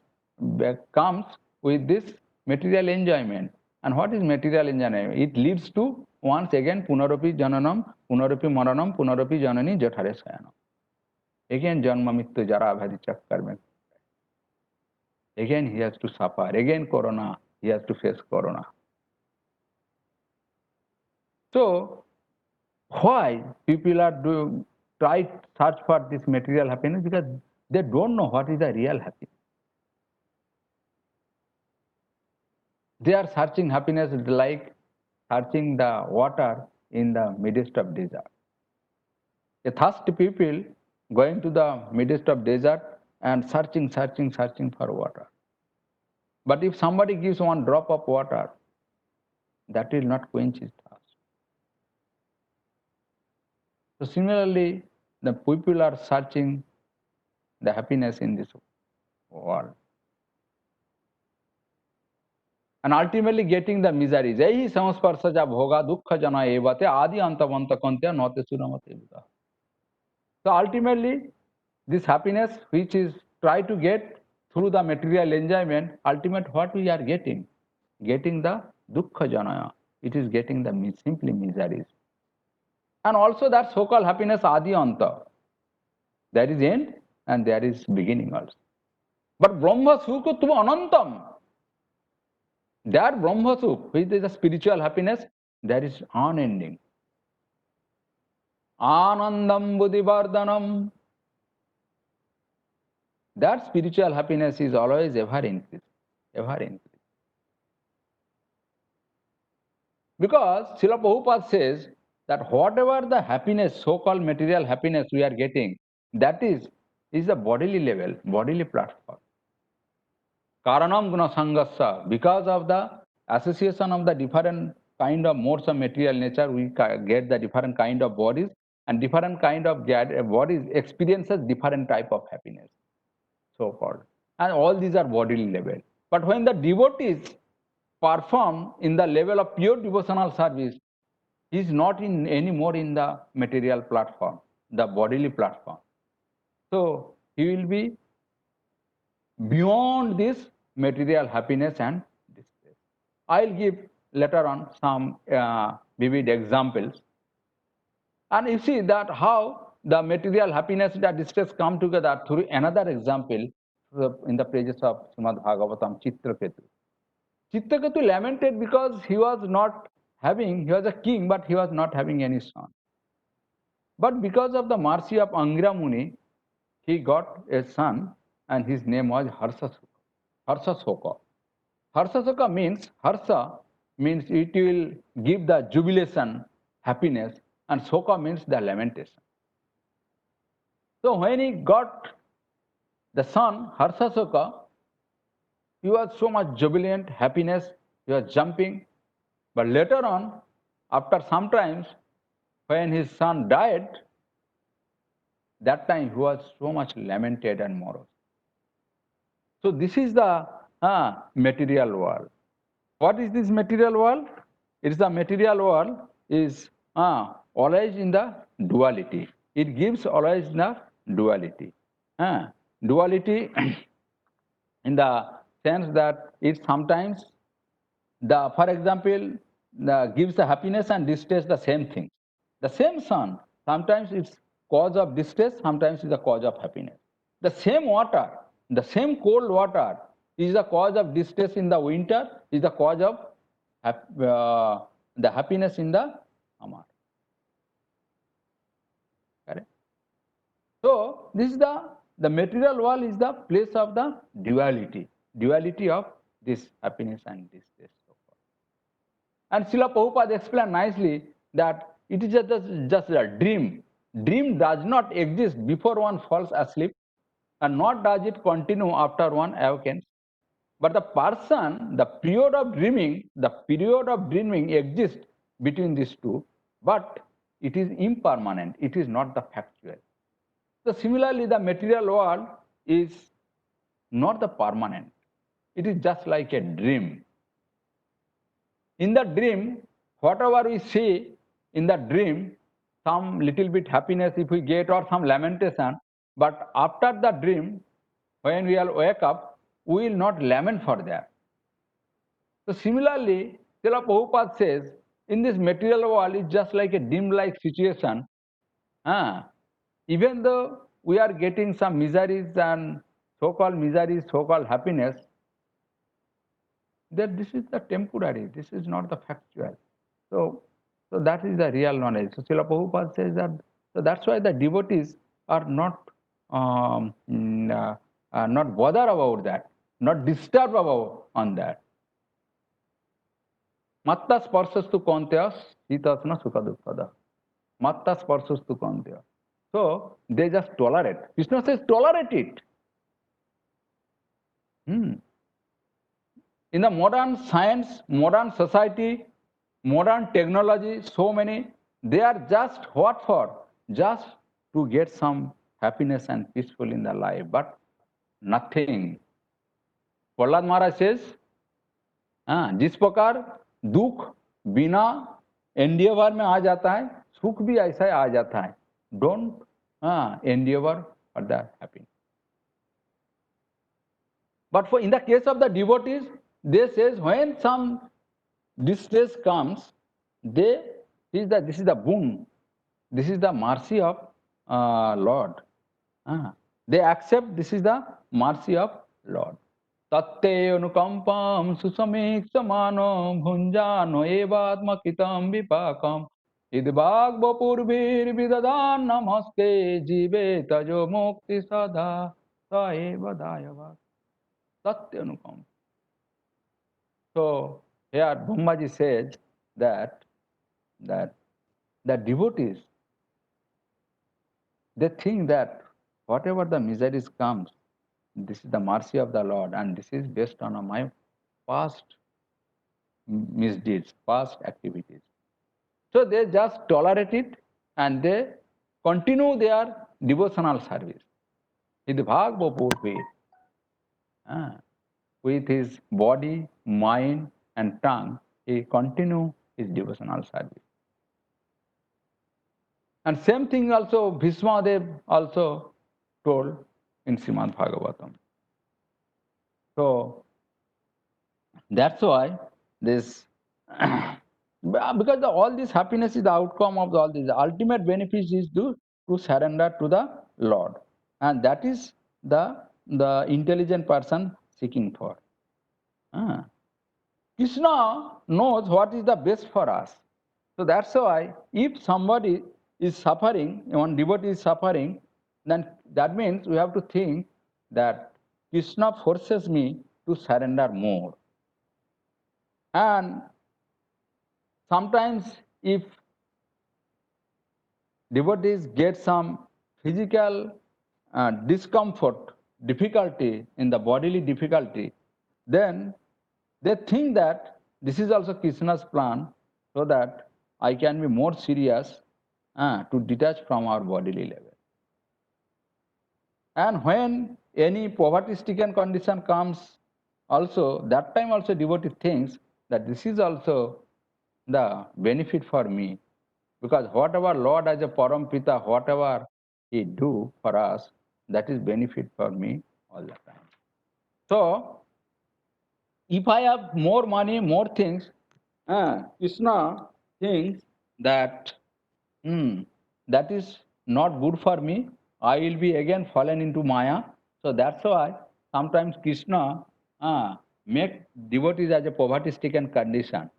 comes with this material enjoyment. And what is material enjoyment? It leads to, once again, punarapi jananam, punarapi maranam, punarapi janani jathare sayanam. Again, janma mittu jara bhadi chakkar mein. Again, he has to suffer. Again, corona, he has to face corona. So, why people are try search for this material happiness? Because they don't know what is the real happiness. They are searching happiness like searching the water in the midst of desert. A thirsty people going to the midst of desert and searching for water. But if somebody gives one drop of water, that will not quench his thirst. So similarly, the people are searching the happiness in this world. And ultimately getting the miseries. Ehi samsparsaja bhoga dukkha jana evate adi antavanta kantya note suramate buddha. So ultimately, this happiness which is try to get through the material enjoyment, ultimate what we are getting? Getting the dukkha janaya. It is getting the simply miseries. And also that so-called happiness adi anta. There is end and there is beginning also. But Brahma sukha tuva anantam. That Brahma Sukh, which is a spiritual happiness, that is unending. Anandam buddhivardhanam. That spiritual happiness is always ever increasing, ever increasing. Because Srila Prabhupada says that whatever the happiness, so-called material happiness we are getting, that is the bodily level, bodily platform. Karanam guna sanghasya, because of the association of the different kind of modes of material nature, we get the different kind of bodies, and different kind of bodies experiences different type of happiness, so called, and all these are bodily level. But when the devotees perform in the level of pure devotional service, he is not in anymore in the material platform, the bodily platform. So he will be beyond this material happiness and distress. I'll give later on some vivid examples. And you see that how the material happiness and distress come together through another example in the pages of Srimad Bhagavatam, Chitraketu. Chitraketu lamented because he was a king, but he was not having any son. But because of the mercy of Angira Muni, he got a son, and his name was Harsasoka. Harsasoka means, Harsa means it will give the jubilation, happiness, and Soka means the lamentation. So when he got the son, Harsasoka, he was so much jubilant, happiness, he was jumping. But later on, after some times, when his son died, that time he was so much lamented and morose. So this is the material world. What is this material world? It is the material world is always in the duality. It gives always the duality. Duality in the sense that it sometimes, for example, gives the happiness and distress the same thing. The same sun, sometimes it's cause of distress, sometimes it's the cause of happiness. The same water, the same cold water is the cause of distress in the winter, is the cause of the happiness in the summer. Correct? So this is the material world is the place of the duality of this happiness and distress. And Srila Prabhupada explained nicely that it is just a dream. Dream does not exist before one falls asleep, and nor does it continue after one awakens. But the period of dreaming exists between these two, but it is impermanent. It is not the factual. So similarly, the material world is not the permanent. It is just like a dream. In the dream, whatever we see in the dream, some little bit happiness if we get or some lamentation, but after the dream, when we will wake up, we will not lament for that. So similarly, Srila Prabhupada says, in this material world, it's just like a dream-like situation. Even though we are getting some miseries and so-called happiness, that this is the temporary, this is not the factual. So that is the real knowledge. So Srila Prabhupada says that, so that's why the devotees are not not bothered about that, not disturbed about on that. Matta sparsastu kontyas hitasna sukha dukkhada. Matta sparsastu kontyas. So they just tolerate. Krishna says tolerate it. In the modern science, modern society, modern technology, so many, they are just what for? Just to get some happiness and peaceful in their life, but nothing. Prahlad Maharaj says, जिस प्रकार दुख बिना एंडियवर में आ जाता है, सुख भी ऐसा ही आ जाता है. Don't endeavor for the happiness. But in the case of the devotees, they says when some distress comes, this is the boon, this is the mercy of Lord. They accept this is the mercy of Lord. Tatte anukampam susamiksamano bhunjano evatmakitam vipakam idbhagva purvir vidadan namaste jive tajo mukti sadha saeva dayava. Tatya anukam. So here Brahmaji says that the devotees, they think that whatever the miseries comes, this is the mercy of the Lord, and this is based on my past misdeeds, past activities. So they just tolerate it, and they continue their devotional service. Hidbhag Bapurve, with his body, mind, and tongue, he continue his devotional service. And same thing also Bhishma Dev also told in Srimad Bhagavatam. So that's why this, because all this happiness is the outcome of all this. The ultimate benefit is to surrender to the Lord, and that is the intelligent person seeking for. Krishna knows what is the best for us. So that's why if somebody is suffering, one devotee is suffering, then that means we have to think that Krishna forces me to surrender more. And sometimes if devotees get some physical discomfort, difficulty in the bodily difficulty, then they think that this is also Krishna's plan so that I can be more serious to detach from our bodily level. And when any poverty-stricken condition comes, also that time also devotee thinks that this is also the benefit for me, because whatever Lord as a Parampita, whatever He do for us, that is benefit for me all the time. So if I have more money, more things, Krishna thinks that that is not good for me. I will be again fallen into Maya. So that's why sometimes Krishna make devotees as a poverty-stricken condition.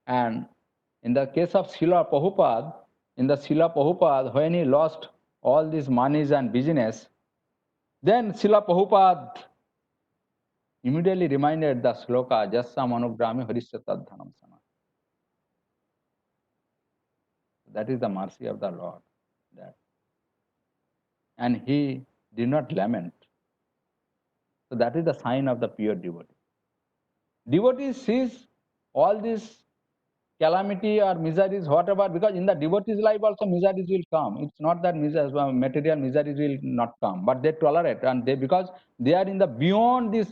And in the case of Srila Prabhupada, when he lost all these monies and business, then Srila Prabhupada immediately reminded the sloka, Jassa Manugrami Harishatad Dhanam Sana. That is the mercy of the Lord. And he did not lament. So that is the sign of the pure devotee. Devotee sees all this calamity or miseries, whatever, because in the devotee's life also miseries will come. It's not that material miseries will not come, but they tolerate, and because they are in the beyond this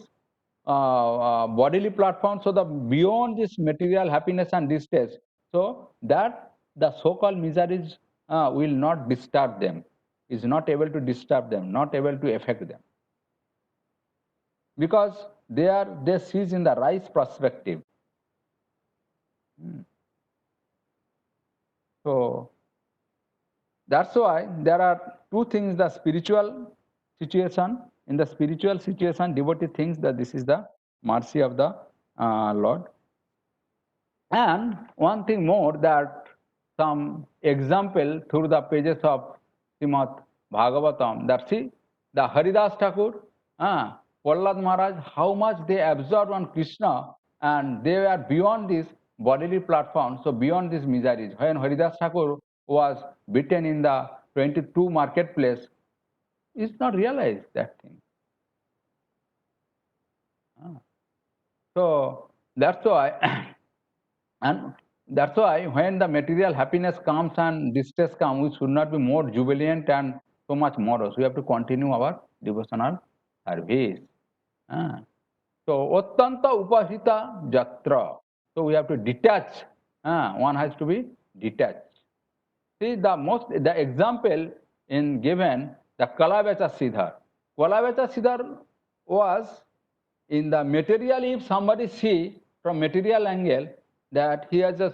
bodily platform, so the beyond this material happiness and distress, so that the so-called miseries will not disturb them, is not able to disturb them, not able to affect them, because they see in the right perspective. So that's why there are two things: the spiritual situation. In the spiritual situation, devotee thinks that this is the mercy of the Lord. And one thing more, that some example through the pages of Srimad Bhagavatam, that see the Haridas Thakur, Prahlad Maharaj, how much they absorbed on Krishna, and they were beyond this bodily platform, so beyond these miseries. When Haridas Thakur was beaten in the 22 marketplace, it's not realized that thing. So that's why, and that's why when the material happiness comes and distress comes, we should not be more jubilant and so much morose. We have to continue our devotional service. So, Ottanta Upahita Jatra. So we have to detach. One has to be detached. See, the example in given, the Kalavecha Siddhar. Kalavecha Siddhar was in the material. If somebody see from material angle that he is a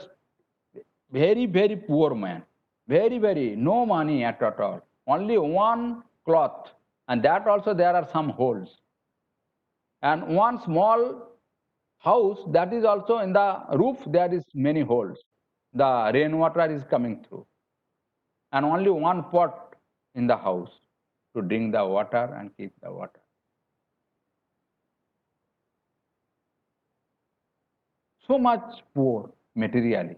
very, very poor man, very, very, no money at all, only one cloth, and that also there are some holes, and one small house, that is also in the roof there is many holes, the rainwater is coming through, and only one pot in the house to drink the water and keep the water. So much poor materially.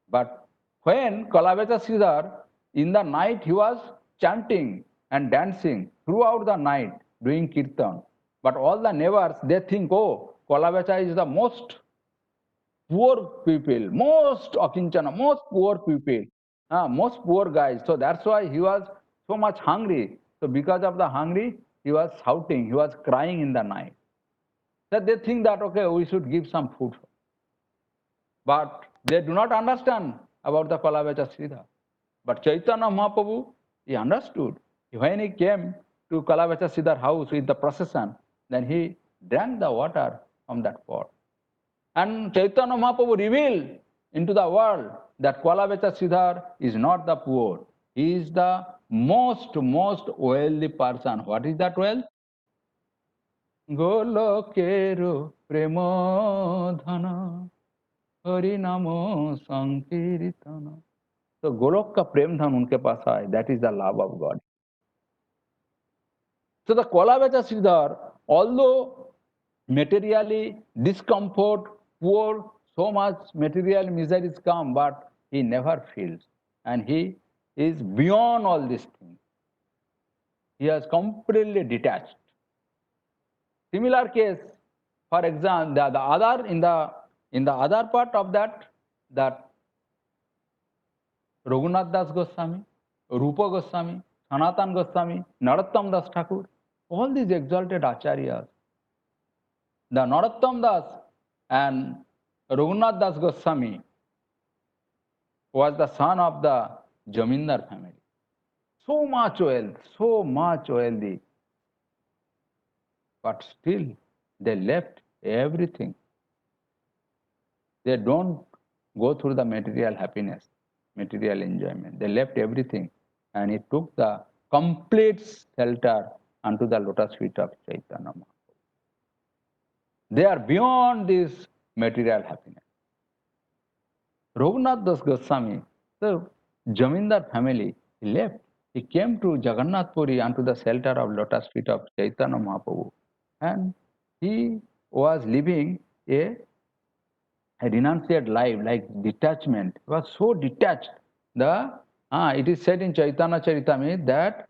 But when Kalavecha Siddhar, in the night he was chanting and dancing throughout the night, doing kirtan. But all the neighbors, they think, oh, Kalavecha is the most poor people, most akinchana, most poor people, most poor guys. So that's why he was so much hungry. So because of the hungry, he was shouting, he was crying in the night. That they think that, okay, we should give some food. But they do not understand about the Kalavecha Siddha. But Chaitanya Mahaprabhu, he understood. When he came to Kalavecha Siddhar's house with the procession, then he drank the water from that pot. And Chaitanya Mahaprabhu revealed into the world that Kalavecha Siddhar is not the poor. He is the most wealthy person. What is that wealth? Golokero premodhana Hari नामो संकीर्तन. तो गोलोक का प्रेम धन उनके पास आए. That is the love of God. So the Kolavecha Sridhar, although materially discomfort, poor, so much material miseries come, but he never feels. And he is beyond all these things. He has completely detached. Similar case, for example, the other in the other part of that Raghunath Das Goswami, Rupa Goswami, Sanatan Goswami, Narottam Das Thakur, all these exalted acharyas. The Narottam Das and Raghunath Das Goswami was the son of the Jamindar family. So much wealthy, but still they left everything. They don't go through the material happiness, material enjoyment. They left everything and he took the complete shelter unto the lotus feet of Chaitanya Mahaprabhu. They are beyond this material happiness. Raghunath Das Goswami, the Jamindar family, he left. He came to Jagannath Puri unto the shelter of lotus feet of Chaitanya Mahaprabhu. And he was living a renunciate life, like detachment. He was so detached. It is said in Chaitanya Charitamrita that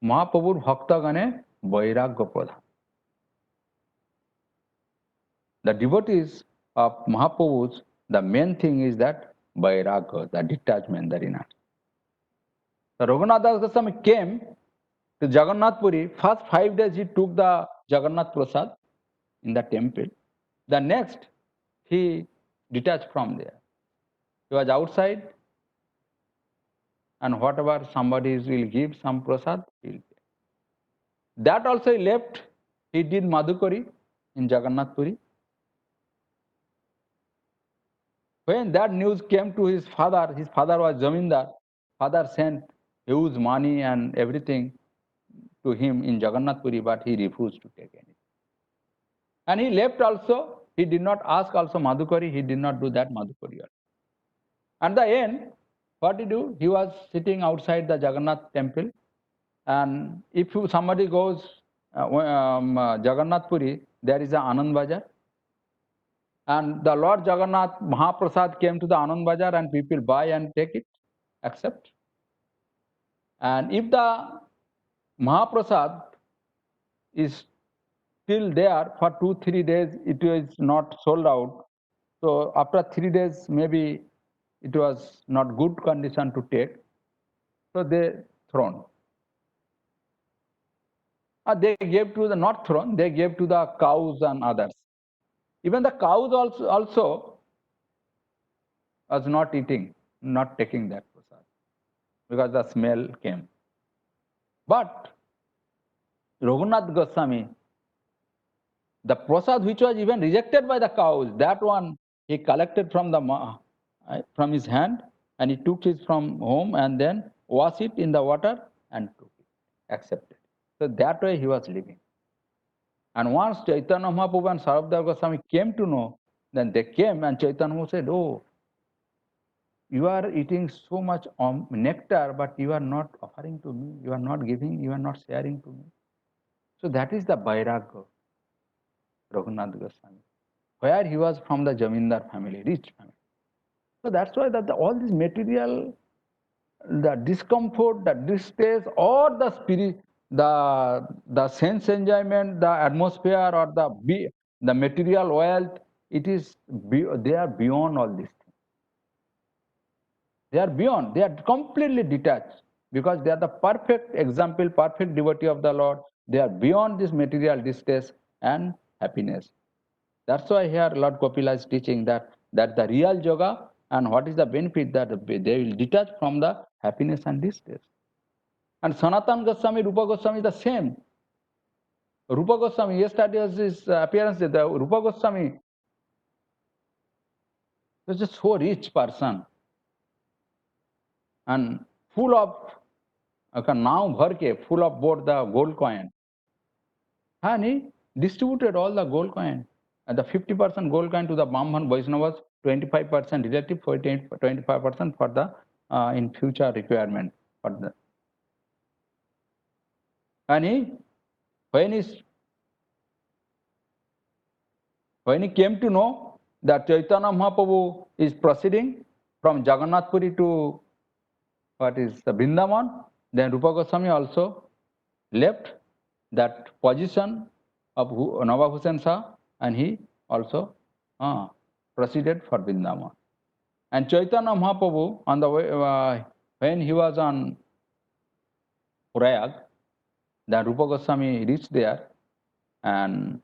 Mahaprabhur Bhaktagane Vairagya Pradhan. The devotees of Mahaprabhu's, the main thing is that Vairagya, the detachment, the renunciation. So Raghunath Das Goswami came to Jagannath Puri. First 5 days he took the Jagannath Prasad in the temple. The next, he detached from there. He was outside, and whatever somebody will give, some prasad, he'll take. That also he left. He did Madhukari in Jagannath Puri. When that news came to his father was Jamindar. Father sent huge money and everything to him in Jagannath Puri, but he refused to take anything. And he left also. He did not ask also Madhukari. He did not do that Madhukari. At the end, what did he do? He was sitting outside the Jagannath temple. And if somebody goes Jagannath Puri, there is a Anand Bazaar. And the Lord Jagannath Mahaprasad came to the Anand Bazaar and people buy and take it, accept. And if the Mahaprasad is still there for 2-3 days, it is not sold out. So after 3 days, maybe it was not good condition to take. So they thrown. They gave to the not thrown, they gave to the cows and others. Even the cows also was not eating, not taking that prasad, because the smell came. But Raghunath Goswami, the prasad which was even rejected by the cows, that one he collected from his hand, and he took it from home and then washed it in the water and took it, accepted. So that way he was living. And once Chaitanya Mahaprabhu and Sarabdar Goswami came to know, then they came and Chaitanya Mahaprabhu said, "Oh, you are eating so much nectar, but you are not offering to me, you are not giving, you are not sharing to me." So that is the Vairagya, Raghunath Goswami, where he was from the Jamindar family, rich family. So that's why that all this material, the discomfort, the distress, or the spirit, the sense enjoyment, the atmosphere, or the the material wealth, they are beyond all these things. They are beyond, they are completely detached because they are the perfect example, perfect devotee of the Lord. They are beyond this material distress and happiness. That's why here Lord Kapila is teaching that the real yoga and what is the benefit that they will detach from the happiness and distress. And Sanatana Goswami, Rupa Goswami, the same. Rupa Goswami, yesterday was his appearance, the Rupa Goswami was a so rich person and full of, now bharke, full of both the gold coin. And he distributed all the gold coin. And the 50% gold coin to the Brahman Vaishnavas, 25% relative, 25% for the in future requirement. For the, and when he came to know that Chaitanya Mahaprabhu is proceeding from Jagannath Puri to what is the Vrindavan, then Rupa Goswami also left that position of Nawab Hussain Shah and he also proceeded for Vrindavan. And Chaitanya Mahaprabhu, on the way, when he was on Prayag, then Rupa Goswami reached there and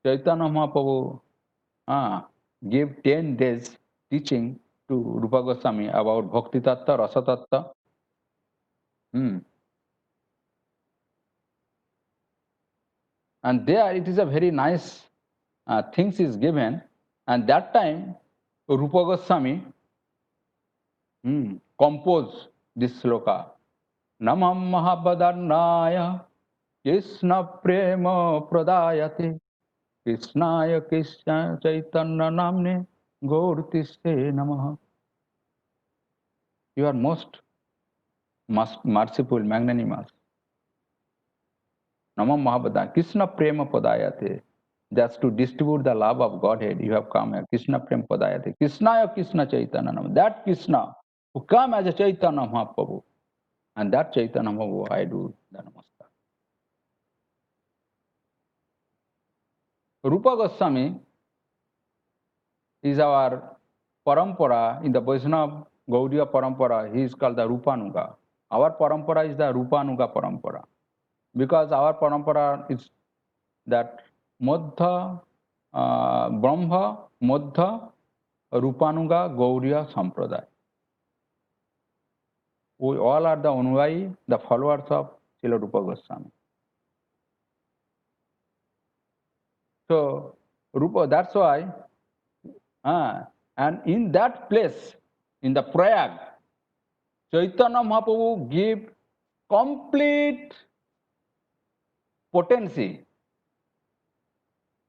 Chaitanya Mahaprabhu gave 10 days teaching to Rupa Goswami about Bhakti Tattva, Rasa Tattva. And there it is a very nice things is given. And that time Rupa Goswami composed this sloka. Namam Mahabhadarnaya Krishna Prema Pradayate Krishnaya Krishna Chaitanya Namne Gaurtiste Namaha. You are most merciful, magnanimous. Namam Mahabhadarnaya Krishna Prema Pradayate. That's to distribute the love of Godhead. You have come here. Krishna Prema Pradayate. Krishnaya Krishna Chaitanya Namah. That Krishna who come as a Chaitanya Mahaprabhu. And that Chaitanya Mahaprabhu I do the namaskar. Rupa Goswami is our parampara in the Vaishnava Gaudiya parampara. He is called the Rupanuga. Our parampara is the Rupanuga parampara. Because our parampara is that Madhya, Brahma, Madhya, Rupanuga, Gaudiya Sampradaya. We all are the Anuyayi, the followers of Srila Rupa Goswami. So, Rupa, that's why, and in that place, in the Prayag, Chaitanya Mahaprabhu gave complete potency,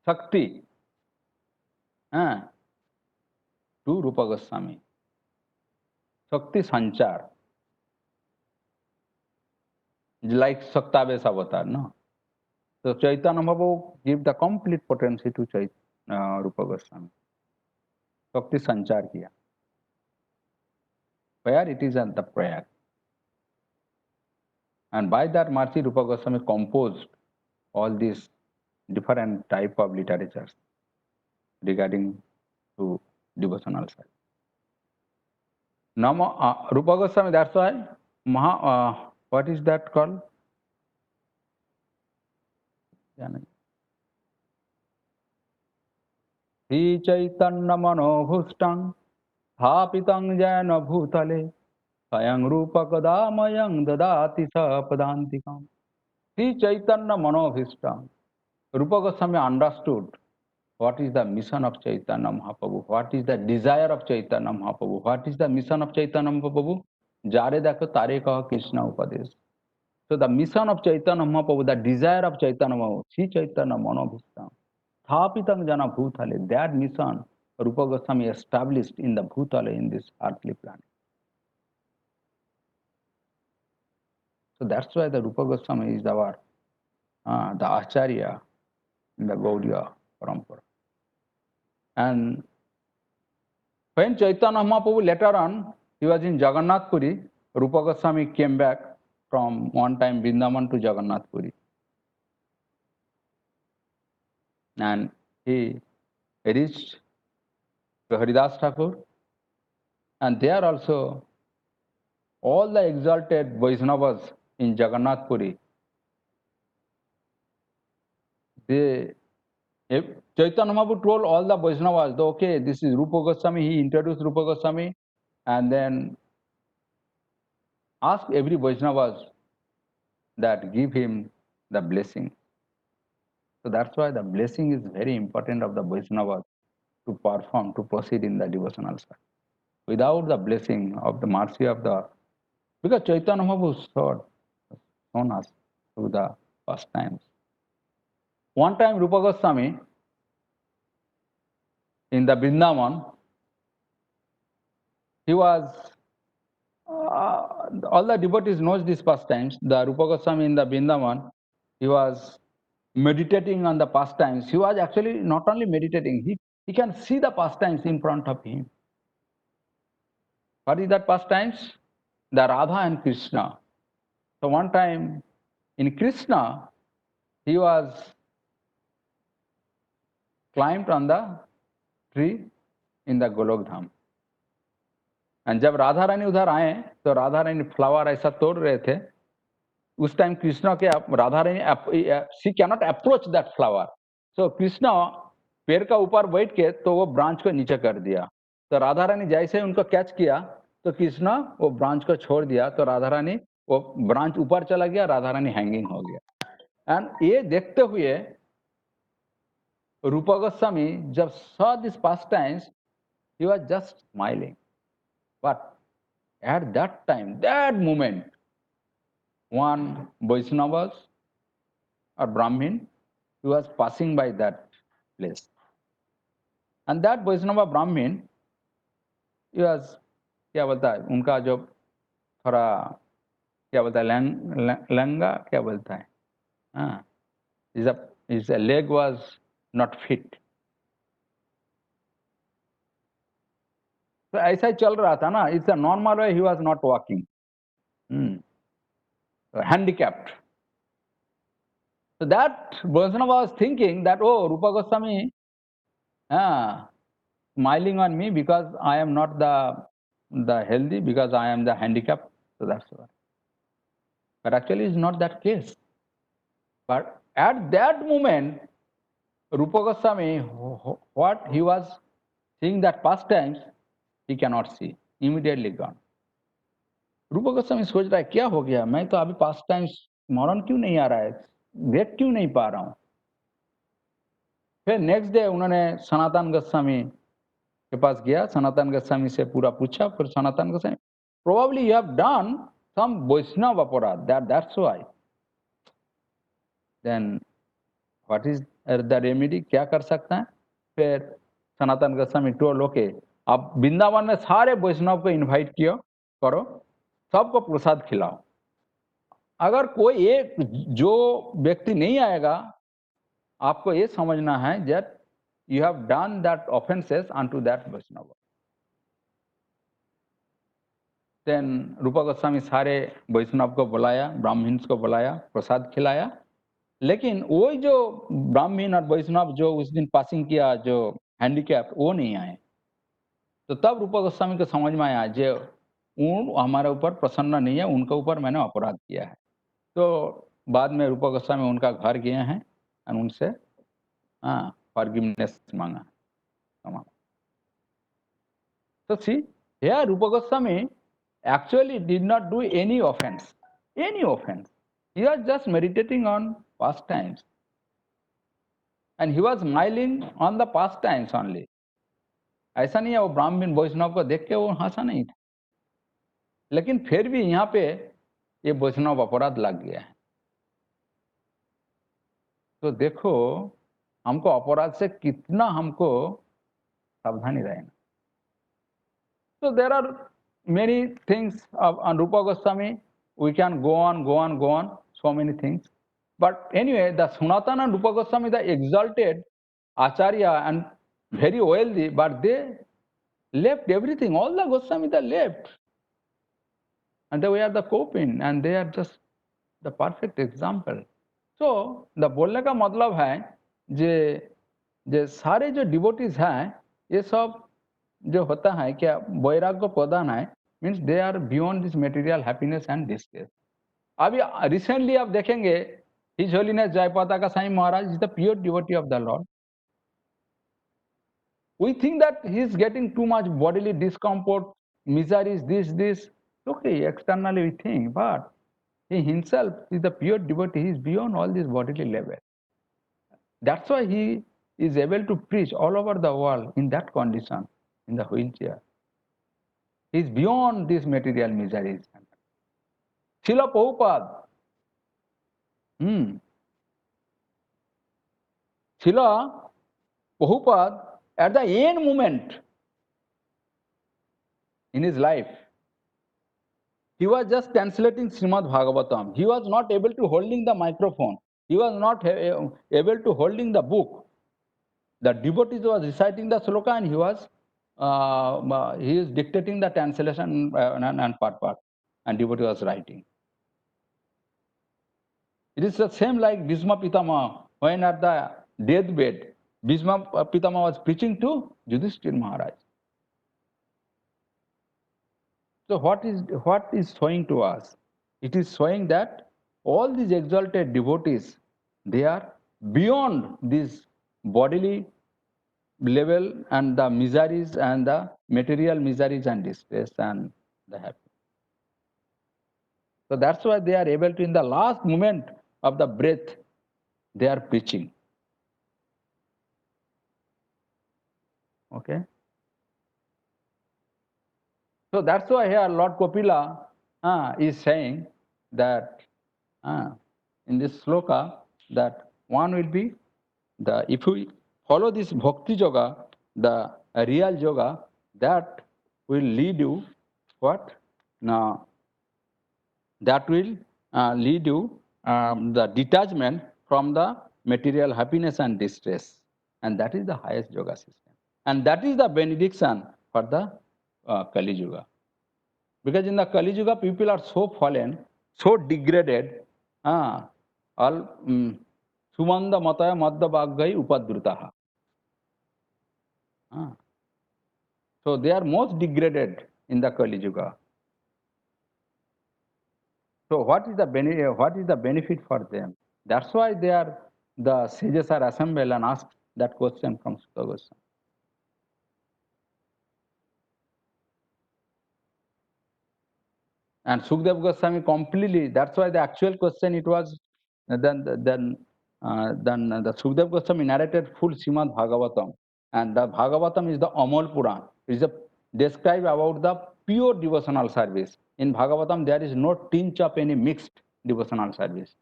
Shakti, to Rupa Goswami. Shakti Sanchar. Like Saktaves avatar, no? So Chaitanya Mahaprabhu gave the complete potency to Rupa Goswami. Shakti Sanchar kiya. Where it is at the Prayag. And by that mercy, Rupa Goswami composed all these different type of literatures regarding to devotional side. Rupa Goswami, that's why, what is that called? Sri Chaitanya Manobhustam Thapitang Jana Bhutale Sayang Rupa Kadamayang Dadati Sapadantikam. Sri Chaitanya Manobhustam. Rupa Goswami understood what is the mission of Chaitanya Mahaprabhu, what is the desire of Chaitanya Mahaprabhu, what is the mission of Chaitanya Mahaprabhu? Jare dakho tare kaha Krishna Upadesh. So the mission of Chaitanya Mahaprabhu, the desire of Chaitanya Mahaprabhu, Sri Chaitanya Manobhustam. Thapitang Jana Bhutale, that mission Rupa Goswami established in the Bhutale, in this earthly planet. So that's why the Rupa Goswami is our, the Acharya in the Gaudiya Parampara. And when Chaitanya Mahaprabhu later on, he was in Jagannath Puri, Rupa Goswami came back from one time Vrindavan to Jagannath Puri. and he reached to Haridas Thakur, and there also all the exalted Vaishnavas in Jagannath Puri, they, if Chaitanya Mahaprabhu told all the Vaishnavas, okay, this is Rupa Goswami, he introduced Rupa Goswami, and then asked every Vaishnavas that give him the blessing. So that's why the blessing is very important of the Vaishnavas to perform, to proceed in the devotional service. Without the blessing of the mercy of the, because Chaitanya Mahaprabhu shown us through the first times. One time Rupa Goswami in the Vrindavan, he was, all the devotees knows these pastimes. The Rupa Goswami in the Vrindavan, he was meditating on the pastimes. He was actually not only meditating, he can see the pastimes in front of him. What is that pastimes? The Radha and Krishna. So one time in Krishna, he was climbed on the tree in the Golok Dham. And जब राधा रानी उधर आए तो Radha Rani flower ऐसा तोड़ रहे थे, उस time Krishna के Radha Rani she cannot approach that flower, so Krishna पेड़ का ऊपर बैठ के तो वो ब्रांच को नीचे कर दिया. तो राधा रानी जैसे ही उनको कैच किया तो कृष्णा वो ब्रांच को छोड़ दिया, तो राधा रानी वो ब्रांच ऊपर चला गया, राधा रानी हैंगिंग हो गया. एंड ये देखते हुए रूपा गोस्वामी जब saw this pastimes, he was just smiling. But at that time, that moment, one Vaishnavas or Brahmin, he was passing by that place. And that Vaishnava Brahmin, he was, क्या बोलता है, उनका जो थोड़ा क्या बोलता है, लंगा क्या बोलता है, हाँ, his leg was not fit. तो ऐसा ही चल रहा था ना, it's a normal way, he was not walking, handicapped. So that Vaishnava was thinking that, oh, Rupa Goswami smiling on me because I am not the healthy, because I am the handicapped. So that's why. But actually it's not that case. But at that moment, Rupa Goswami, what he was seeing that pastimes, he cannot see. Immediately gone. रूपा गोस्वामी सोच रहा है क्या हो गया, मैं तो अभी past times स्मरण क्यों नहीं आ रहा है, देख क्यों नहीं पा रहा हूं. फिर नेक्स्ट डे उन्होंने सनातन गोस्वामी के पास गया, सनातन गोस्वामी से पूरा पूछा, फिर Sanatana Goswami, probably you have done some Vaishnava aparadha, that's why. Then what is the remedy, क्या कर सकता है. फिर सनातन गोस्वामी टोल्ड, ओके, आप वृंदावन में सारे वैष्णव को इनवाइट किया करो, सबको प्रसाद खिलाओ. अगर कोई एक जो व्यक्ति नहीं आएगा, आपको ये समझना है that you have done that offences unto that Vaishnava. Then Rupa Goswami सारे वैष्णव को बुलाया, ब्राह्मण्स को बुलाया, प्रसाद खिलाया. लेकिन वो जो ब्राह्मण और वैष्णव जो उस दिन पासिंग किया, जो हैंडीकैप, वो नहीं आए. तो तब रूपा गोस्वामी को समझ में आया जो हमारे ऊपर प्रसन्न नहीं है, उनके ऊपर मैंने अपराध किया है. तो बाद में रूपा गोस्वामी उनका घर गए हैं और उनसे फॉरगिवनेस मांगा. So see, here Rupa Goswami actually did not do any offense. Any offense. He was just meditating on past times. And he was smiling on the past times only. ऐसा नहीं है वो ब्राह्मण वैष्णव को देख के वो हंसा नहीं था, लेकिन फिर भी यहाँ पे ये वैष्णव अपराध लग गया है. तो देखो हमको अपराध से कितना हमको सावधानी रहना. So there are many things on Rupa Goswami. We can go on, so many things. But anyway, the Sanatana and Rupa Goswami, the exalted Acharya and very wealthy, but they left everything. All the Goswami they left. And they were the coping, and they are just the perfect example. So, the बोलने का मतलब है जे जे सारे जो devotees हैं ये सब जो होता है क्या वैराग्य प्रदान है means they are beyond this material happiness and distress. अभी रिसेंटली आप देखेंगे his holiness Jayapataka Swami Maharaj is the pure devotee of the lord. We think that he is getting too much bodily discomfort, miseries, this. Okay, externally we think, but he himself is the pure devotee. He is beyond all this bodily level. That's why he is able to preach all over the world in that condition, in the wheelchair. He is beyond these material miseries. Srila Prabhupada, Srila Prabhupada, at the end moment in his life, he was just translating Srimad Bhagavatam. He was not able to holding the microphone. He was not able to holding the book. The devotee was reciting the sloka and he is dictating the translation and part. And devotee was writing. It is the same like Bhisma Pitama when at the deathbed, Bhisma Pitama was preaching to Yudhishthira Maharaj. So what is showing to us? It is showing that all these exalted devotees, they are beyond this bodily level and the miseries and the material miseries and distress and the happiness. So that's why they are able to, in the last moment of the breath, they are preaching. Okay. So that's why here Lord Kapila is saying that in this sloka that one will be if we follow this bhakti yoga, the real yoga, that will lead you what? Now that will lead you the detachment from the material happiness and distress, and that is the highest yoga system, and that is the benediction for the Kali Yuga. Because in the Kali Yuga, people are so fallen, so degraded, all Sumanda Mataya Madhya Bhaggai Upadrutaha. So they are most degraded in the Kali Yuga. So what is the benefit for them? That's why the sages are assembled and asked that question from Sutta Goswami. And Sukdev Goswami completely, that's why the actual question it was, then the Sukdev Goswami narrated full Srimad Bhagavatam. And the Bhagavatam is the Amal Puran. It is described about the pure devotional service. In Bhagavatam, there is no tinge of any mixed devotional service.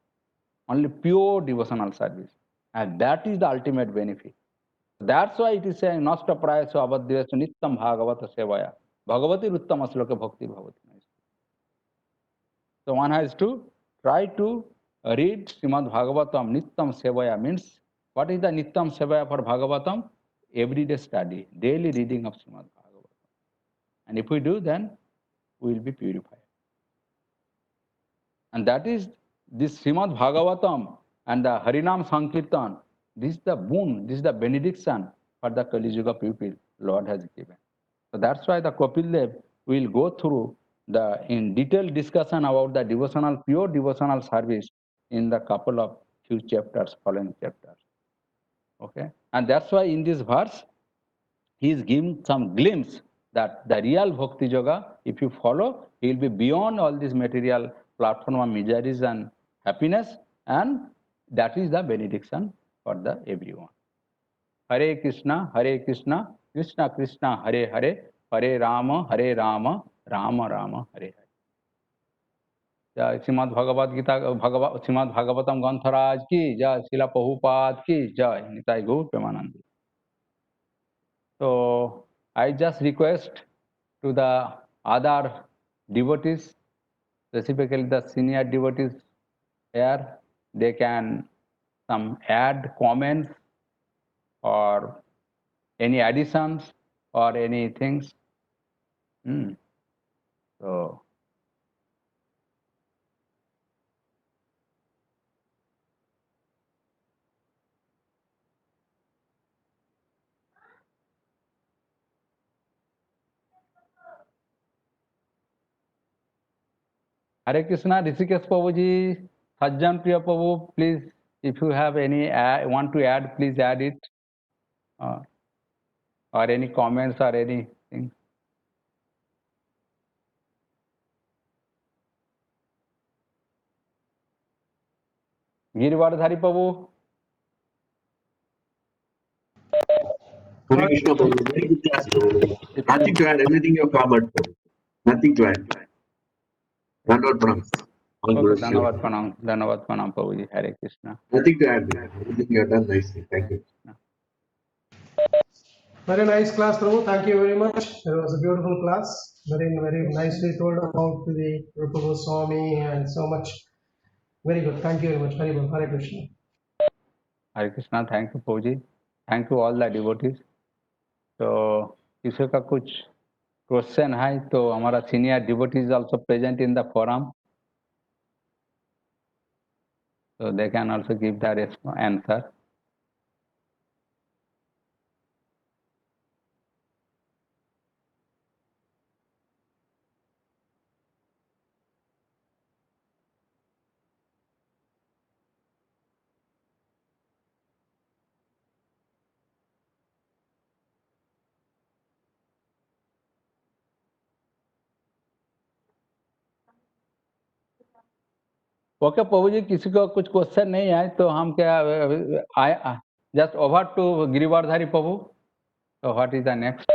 Only pure devotional service. And that is the ultimate benefit. That's why it is saying, Nasta prayaso abadhyaso nittam bhagavata sevaya. Bhagavati ruttama sloka bhakti bhavati. So one has to try to read Srimad Bhagavatam Nittam Sevaya means what is the Nittam Sevaya for Bhagavatam? Everyday study, daily reading of Srimad Bhagavatam. And if we do, then we will be purified. And that is this Srimad Bhagavatam and the Harinam Sankirtan. This is the boon, this is the benediction for the Kali Yuga people Lord has given. So that's why the Kapil Dev will go through in detailed discussion about the pure devotional service in the couple of few chapters, following chapters. Okay, and that's why in this verse he is giving some glimpse that the real bhakti yoga, if you follow, he will be beyond all this material platform of miseries and happiness, and that is the benediction for the everyone. Hare Krishna, Krishna Krishna, Hare Hare, Hare Rama, Rama Rama, Hare Hare. Srimad Bhagavad Gita Srimad Bhagavatam ग्रंथराज की जय, श्रीला प्रभुपाद की जय, निताई गौर Premanand. So I just request to the other devotees, specifically the senior devotees here, they can some add comments or any additions or any things. So Hare Krishna, Rishikesh Prabhuji, Sajjan Priya Prabhu, please, if you have any want to add, please add it. Or any comments or anything. Girivardhari Prabhu. Hare Krishna, Prabhu. Very good class, Prabhu. Nothing to add. Everything you have covered, Prabhu. Nothing to add. Dandavad pranam. All Okay, Guru Shiva. Dhanavad Pranam Prabhuji, Hare Krishna. Nothing to add. Everything you have done nicely. Thank you. Very nice class, Prabhu. Thank you very much. It was a beautiful class. Very nicely told about the Rupa Goswami and so much. Very good. Thank you very much. Very good. Hare Krishna. Hare Krishna, thank you Prabhuji. Thank you all the devotees. तो किसी का कुछ question है तो हमारा senior devotees also present in the forum, so they can also give the answer. Okay Prabhu ji, किसी को कुछ क्वेश्चन नहीं है तो हम क्या just over to Girivardhari Prabhu. So what is the next?